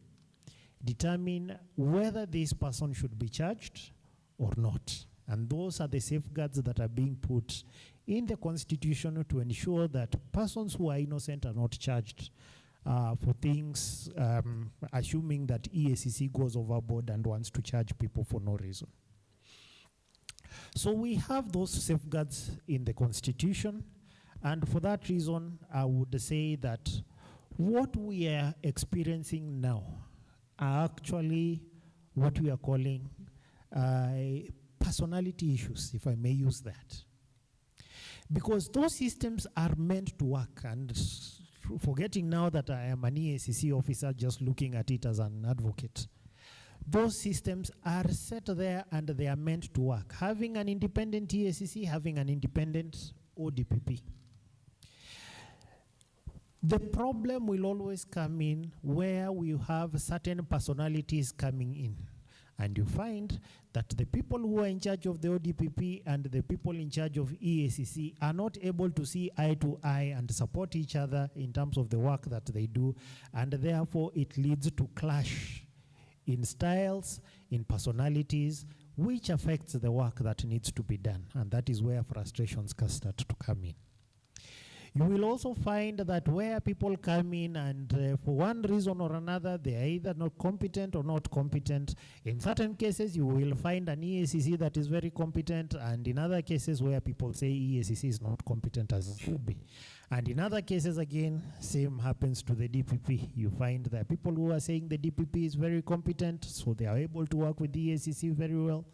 determine whether this person should be charged or not. And those are the safeguards that are being put in the Constitution to ensure that persons who are innocent are not charged for things, assuming that EACC goes overboard and wants to charge people for no reason. So we have those safeguards in the Constitution, and for that reason, I would say that what we are experiencing now are actually what we are calling personality issues, if I may use that. Because those systems are meant to work, and forgetting now that I am an EACC officer just looking at it as an advocate, those systems are set there and they are meant to work. Having an independent EACC, having an independent ODPP. The problem will always come in where we have certain personalities coming in. And you find that the people who are in charge of the ODPP and the people in charge of EACC are not able to see eye to eye and support each other in terms of the work that they do, and therefore it leads to clash in styles, in personalities, which affects the work that needs to be done, and that is where frustrations can start to come in. You will also find that where people come in and for one reason or another, they are either not competent or not competent. In certain cases, you will find an EACC that is very competent, and in other cases where people say EACC is not competent as it should be. And in other cases, again, same happens to the DPP. You find that people who are saying the DPP is very competent, so they are able to work with the EACC very well.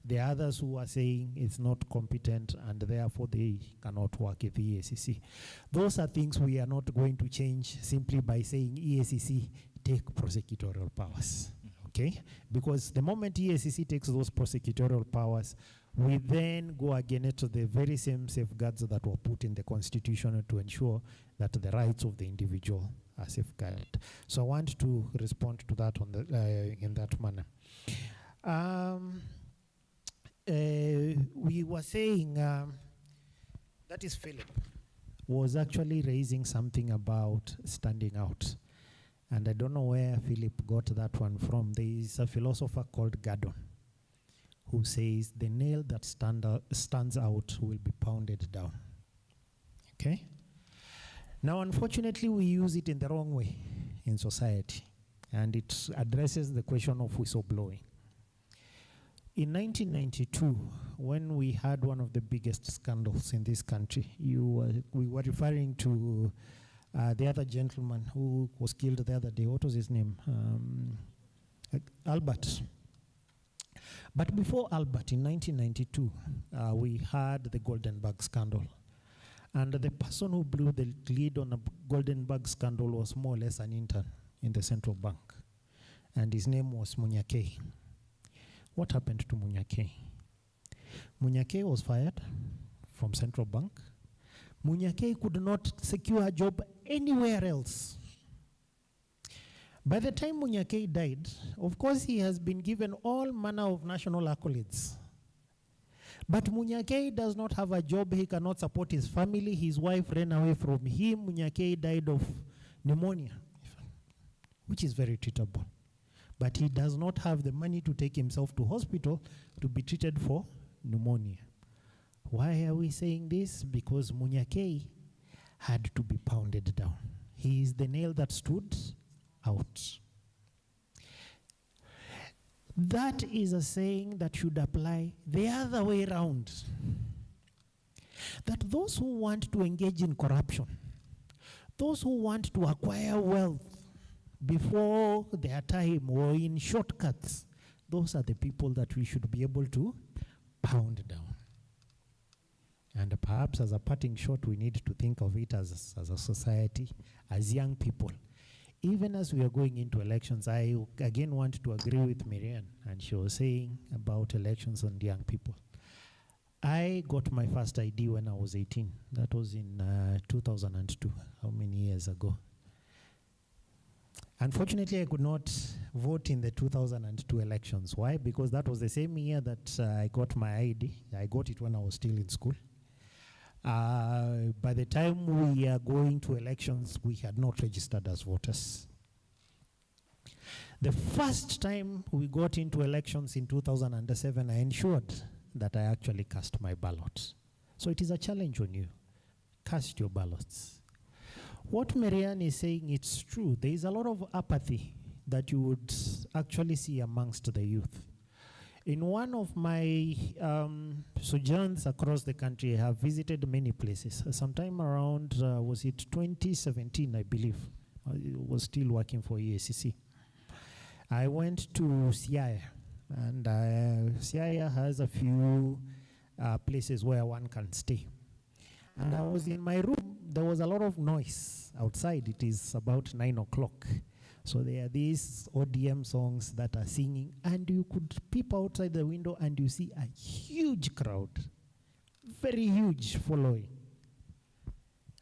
The others who are saying it's not competent and therefore they cannot work with the EACC. Those are things we are not going to change simply by saying EACC take prosecutorial powers, okay? Because the moment EACC takes those prosecutorial powers, we then go against the very same safeguards that were put in the Constitution to ensure that the rights of the individual are safeguarded. So I want to respond to that on the, in that manner. We were saying, that is Philip, was actually raising something about standing out. And I don't know where Philip got that one from. There is a philosopher called Gordon who says the nail that stands out will be pounded down. Okay? Now, unfortunately, we use it in the wrong way in society. And it addresses the question of whistleblowing. In 1992, when we had one of the biggest scandals in this country, we were referring to the other gentleman who was killed the other day. What was his name? Albert. But before Albert, in 1992, we had the Goldenberg scandal. And the person who blew the lead on the Goldenberg scandal was more or less an intern in the central bank. And his name was Munyakei. What happened to Munyakei? Munyakei was fired from central bank. Munyakei could not secure a job anywhere else. By the time Munyakei died, of course he has been given all manner of national accolades. But Munyakei does not have a job, he cannot support his family, his wife ran away from him. Munyakei died of pneumonia, which is very treatable. But he does not have the money to take himself to hospital to be treated for pneumonia. Why are we saying this? Because Munyakei had to be pounded down. He is the nail that stood out. That is a saying that should apply the other way around. That those who want to engage in corruption, those who want to acquire wealth before their time or in shortcuts, those are the people that we should be able to pound down. And perhaps as a parting shot, we need to think of it as a society, as young people. Even as we are going into elections, I again want to agree with Marianne, and she was saying about elections and young people. I got my first ID when I was 18. That was in 2002. How many years ago? Unfortunately, I could not vote in the 2002 elections. Why? Because that was the same year that I got my ID. I got it when I was still in school. By the time we are going to elections, we had not registered as voters. The first time we got into elections in 2007, I ensured that I actually cast my ballot. So it is a challenge on you. Cast your ballots. What Marianne is saying, it's true. There is a lot of apathy that you would actually see amongst the youth. In one of my sojourns across the country, I have visited many places. Sometime around, was it 2017, I believe. I was still working for EACC. I went to Siaya, and Siaya has a few places where one can stay. And I was in my room. There was a lot of noise outside. It is about 9 o'clock. So there are these ODM songs that are singing, and you could peep outside the window and you see a huge crowd, very huge following.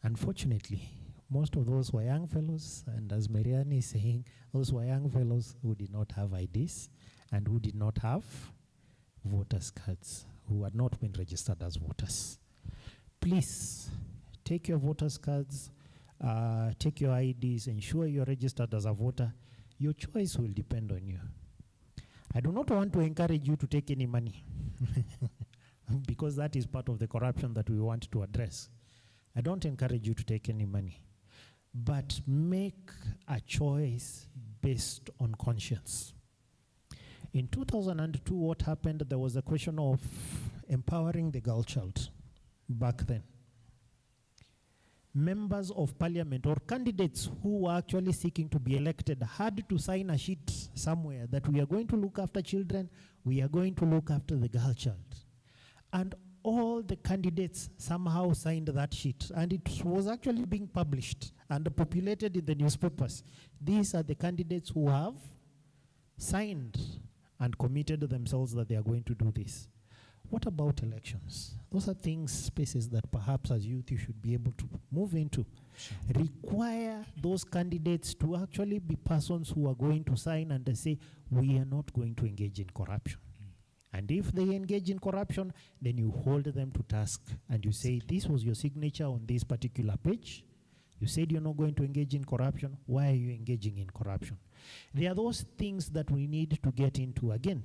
Unfortunately, most of those were young fellows, and as Marianne is saying, those were young fellows who did not have IDs and who did not have voters' cards, who had not been registered as voters. Please, take your voters' cards, take your IDs, ensure you're registered as a voter. Your choice will depend on you. I do not want to encourage you to take any money because that is part of the corruption that we want to address. I don't encourage you to take any money, but make a choice based on conscience. In 2002, what happened, there was a question of empowering the girl child back then. Members of parliament or candidates who were actually seeking to be elected had to sign a sheet somewhere that we are going to look after children, we are going to look after the girl child. And all the candidates somehow signed that sheet, and it was actually being published and populated in the newspapers. These are the candidates who have signed and committed themselves that they are going to do this. What about elections? Those are things, spaces that perhaps as youth you should be able to move into. Sure. Require those candidates to actually be persons who are going to sign and say, we are not going to engage in corruption. And if they engage in corruption, then you hold them to task and you say, this was your signature on this particular page. You said you're not going to engage in corruption. Why are you engaging in corruption? There are those things that we need to get into again.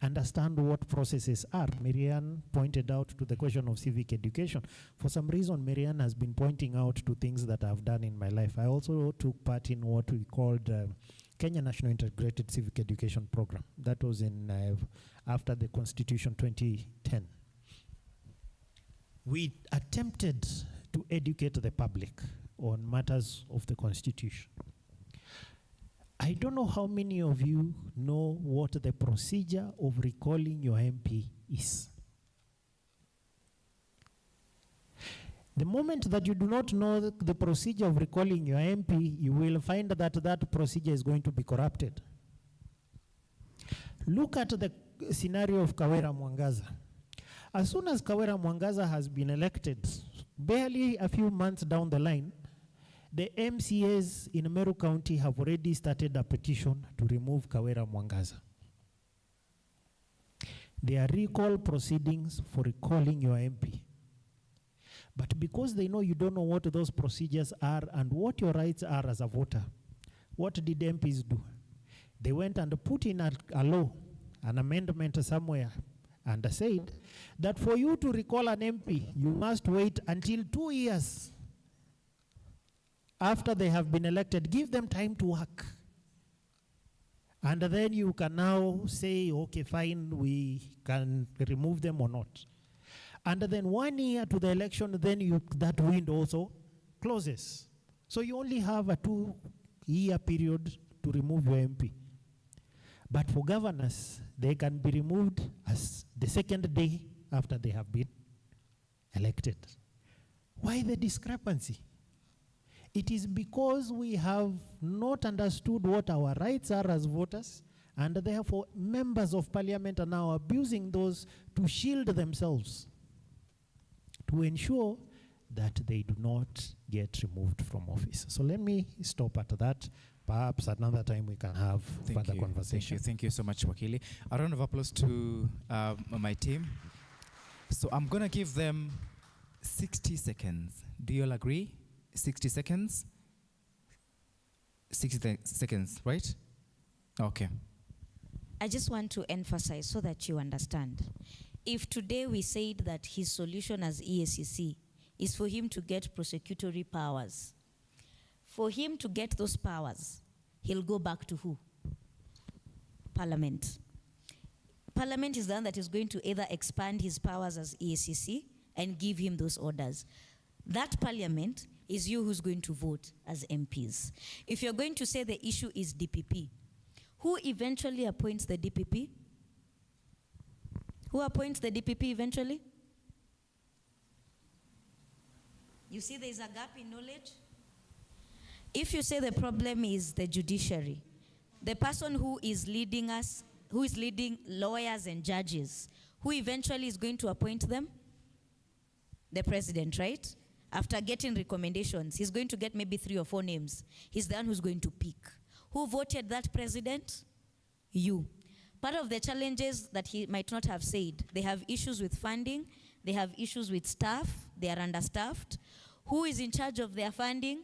Understand what processes are. Marianne pointed out to the question of civic education. For some reason, Marianne has been pointing out to things that I've done in my life. I also took part in what we called Kenya National Integrated Civic Education Program. That was in after the Constitution 2010. We attempted to educate the public on matters of the Constitution. I don't know how many of you know what the procedure of recalling your MP is. The moment that you do not know the procedure of recalling your MP, you will find that that procedure is going to be corrupted. Look at the scenario of Kawera Mwangaza. As soon as Kawera Mwangaza has been elected, barely a few months down the line, the MCAs in Meru County have already started a petition to remove Kawera Mwangaza. There are recall proceedings for recalling your MP. But because they know you don't know what those procedures are and what your rights are as a voter, what did MPs do? They went and put in a law, an amendment somewhere, and said that for you to recall an MP, you must wait until 2 years after they have been elected. Give them time to work. And then you can now say, okay, fine, we can remove them or not. And then 1 year to the election, then that window also closes. So you only have a 2-year period to remove your MP. But for governors, they can be removed as the second day after they have been elected. Why the discrepancy? It is because we have not understood what our rights are as voters, and therefore members of parliament are now abusing those to shield themselves, to ensure that they do not get removed from office. So let me stop at that. Perhaps another time we can have further conversation. Thank you so much, Wakili. A round of applause to my team. So I'm going to give them 60 seconds. Do you all agree? 60 seconds? 60 seconds, right? Okay. I just want to emphasize so that you understand. If today we said that his solution as EACC is for him to get prosecutory powers, for him to get those powers, he'll go back to who? Parliament. Parliament is the one that is going to either expand his powers as EACC and give him those orders. That parliament is you who's going to vote as MPs. If you're going to say the issue is DPP, who eventually appoints the DPP? Who appoints the DPP eventually? You see there's a gap in knowledge? If you say the problem is the judiciary, the person who is leading us, who is leading lawyers and judges, who eventually is going to appoint them? The president, right? After getting recommendations, he's going to get maybe 3 or 4 names. He's the one who's going to pick. Who voted that president? You. Part of the challenges that he might not have said, they have issues with funding, they have issues with staff, they are understaffed. Who is in charge of their funding?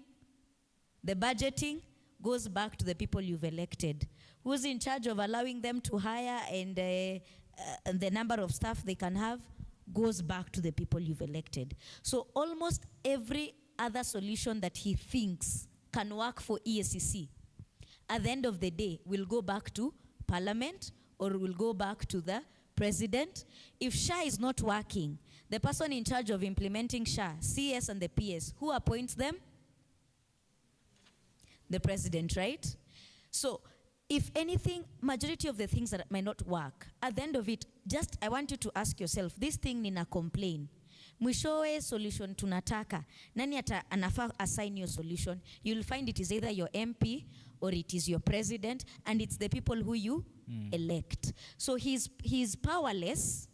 The budgeting goes back to the people you've elected. Who's in charge of allowing them to hire and the number of staff they can have goes back to the people you've elected. So almost every other solution that he thinks can work for EACC, at the end of the day, will go back to Parliament or will go back to the President. If SHA is not working, the person in charge of implementing SHA, CS and the PS, who appoints them? The President, right? So if anything, majority of the things that might not work, at the end of it, just I want you to ask yourself, this thing nina complain. Mwishowe solution tunataka. Nani anafaa assign your solution? You'll find it is either your MP or it is your president, and it's the people who you elect. So he's powerless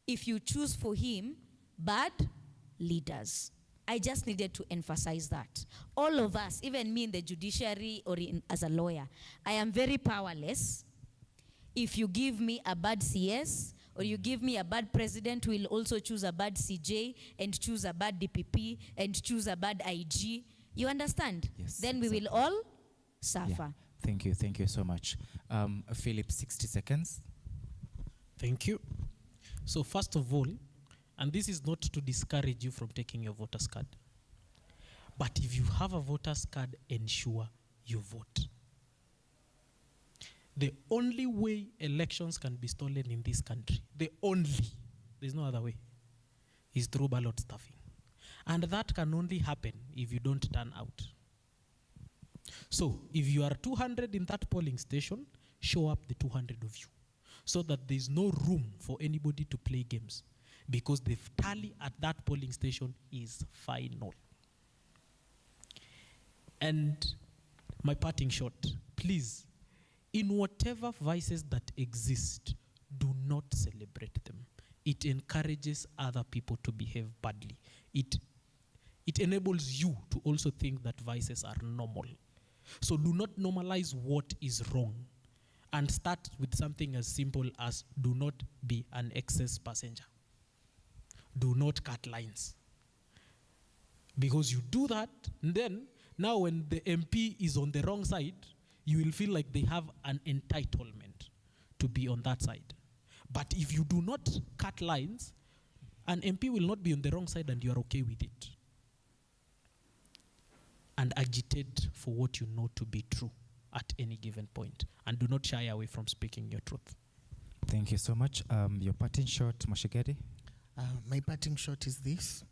if you choose for him bad leaders. I just needed to emphasize that. All of us, even me in the judiciary or as a lawyer, I am very powerless if you give me a bad CS or you give me a bad president who will also choose a bad CJ and choose a bad DPP and choose a bad IG. You understand? Yes. Then we will all suffer. Yeah. Thank you so much. Philip, 60 seconds. Thank you. So first of all, and this is not to discourage you from taking your voter's card, but if you have a voter's card, ensure you vote. The only way elections can be stolen in this country, there's no other way, is through ballot stuffing. And that can only happen if you don't turn out. So if you are 200 in that polling station, show up the 200 of you, so that there's no room for anybody to play games, because the tally at that polling station is final. And my parting shot, please, in whatever vices that exist, do not celebrate them. It encourages other people to behave badly. It enables you to also think that vices are normal. So do not normalize what is wrong, and start with something as simple as do not be an excess passenger. Do not cut lines. Because you do that, then now when the MP is on the wrong side, you will feel like they have an entitlement to be on that side. But if you do not cut lines, an MP will not be on the wrong side and you are okay with it. And agitate for what you know to be true at any given point. And do not shy away from speaking your truth. Thank you so much. Your parting shot, Moshigadi? My parting shot is this.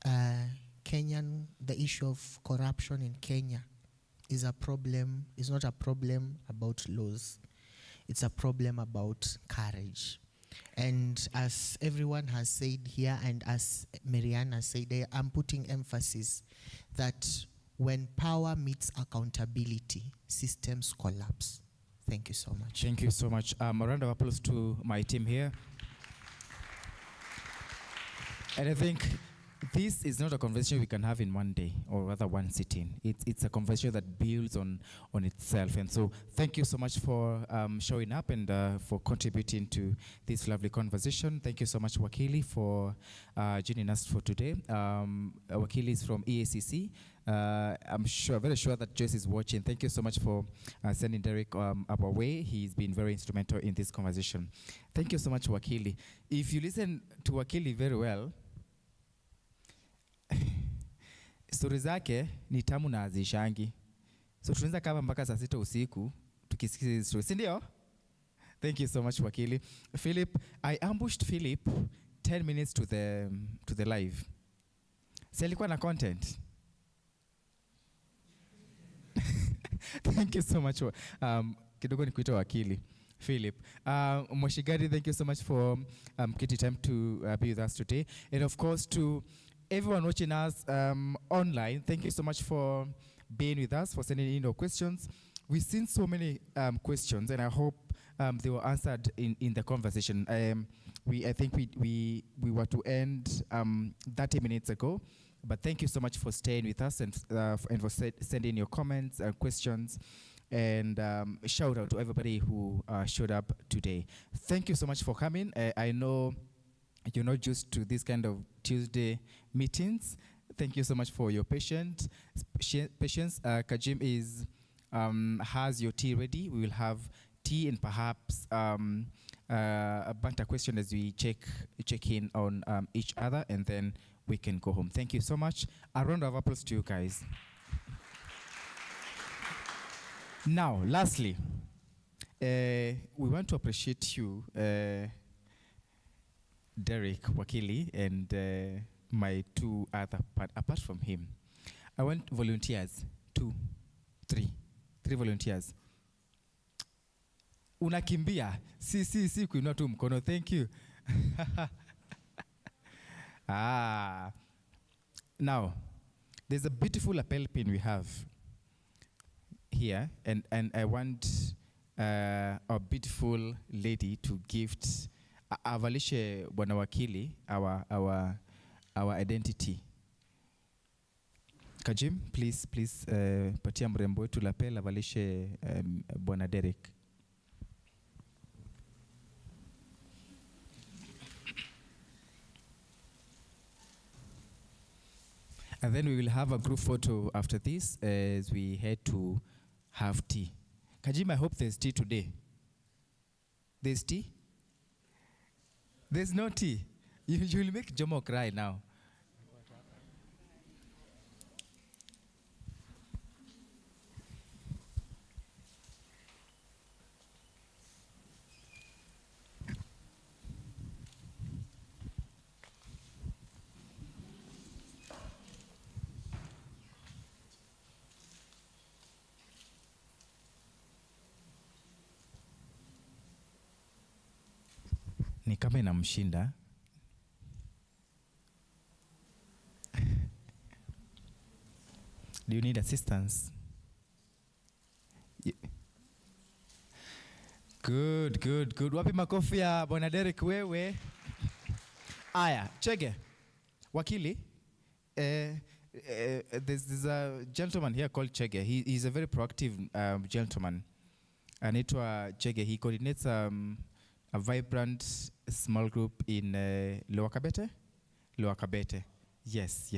The issue of corruption in Kenya is a problem. It's not a problem about laws. It's a problem about courage. And as everyone has said here, and as Mariana said, I'm putting emphasis that when power meets accountability, systems collapse. Thank you so much. Thank you so much. A round of applause to my team here. And I think this is not a conversation we can have in one day, or rather one sitting. It's a conversation that builds on itself. And so thank you so much for showing up and for contributing to this lovely conversation. Thank you so much, Wakili, for joining us for today. Wakili is from EACC. I'm very sure that Joyce is watching. Thank you so much for sending Derek our way. He's been very instrumental in this conversation. Thank you so much, Wakili. If you listen to Wakili very well, stori zake ni tamu na azishangi. So tunaweza kama mpaka saa 6 usiku tukisikiza hizo stories, si ndio? Thank you so much, Wakili. Philip, I ambushed Philip 10 minutes to the live. Si alikuwa na content. Thank you so much. Kidogo nikuita Wakili. Philip. Moshigadi, thank you so much for getting time to be with us today. And of course, to everyone watching us online, thank you so much for being with us, for sending in your questions. We've seen so many questions, and I hope they were answered in the conversation. I think we were to end 30 minutes ago, But thank you so much for staying with us and for sending your comments and questions. And shout out to everybody who showed up today. Thank you so much for coming. I know you're not used to this kind of Tuesday meetings. Thank you so much for your patience. Kajim has your tea ready. We will have tea and perhaps a banter question as we check in on each other, and then we can go home. Thank you so much. A round of applause to you guys. Now, lastly, we want to appreciate you, Derek Wakili, and my two other apart from him. I want volunteers, three volunteers. Unakimbia, si kuinua tu mkono. Thank you. Now, there's a beautiful lapel pin we have here, and I want our beautiful lady to gift avalishe Bwana Wakili our identity. Kajim, please patia mrembo wetu lapel avalishe Bwana Derek. And then we will have a group photo after this as we head to have tea. Kajim, I hope there's tea today. There's tea? There's no tea. You will make Jomo cry now. Ni kama inamshinda. Do you need assistance? Good. Wapi makofi ya Bwana Derek wewe? Aya, Chege. Wakili, there's a gentleman here called Chege. He's a very proactive gentleman. Anaitwa Chege. He coordinates a vibrant small group in Lower Kabete? Lower Kabete. Yes.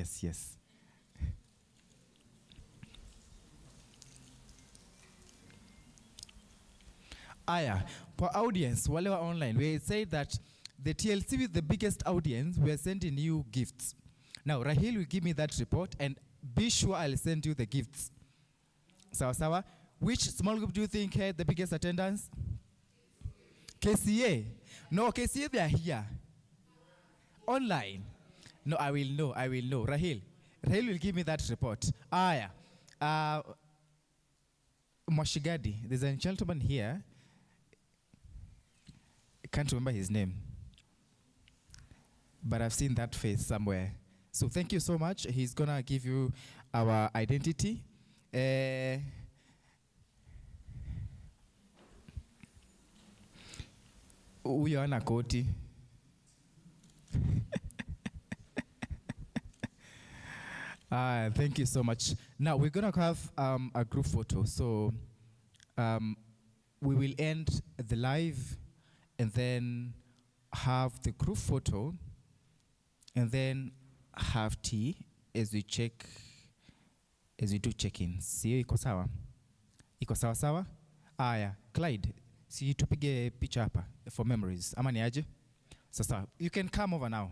Aya, for audience, wale wa online, we say that the TLC with the biggest audience, we are sending you gifts. Now, Rahil will give me that report, and be sure I'll send you the gifts. Sawa. Which small group do you think had the biggest attendance? KCA. No, KCA, they are here. Online. No, I will know. Rahil will give me that report. Aya. Mwashigadi. There's a gentleman here. I can't remember his name. But I've seen that face somewhere. So thank you so much. He's going to give you our identity. Huyo ana koti. Thank you so much. Now we're going to have a group photo. So we will end the live and then have the group photo and then have tea as we do check-in. Sio iko sawa? Iko sawa? Aya, Clyde, si tupige picha hapa for memories. Ama ni aje? Sasa, you can come over now.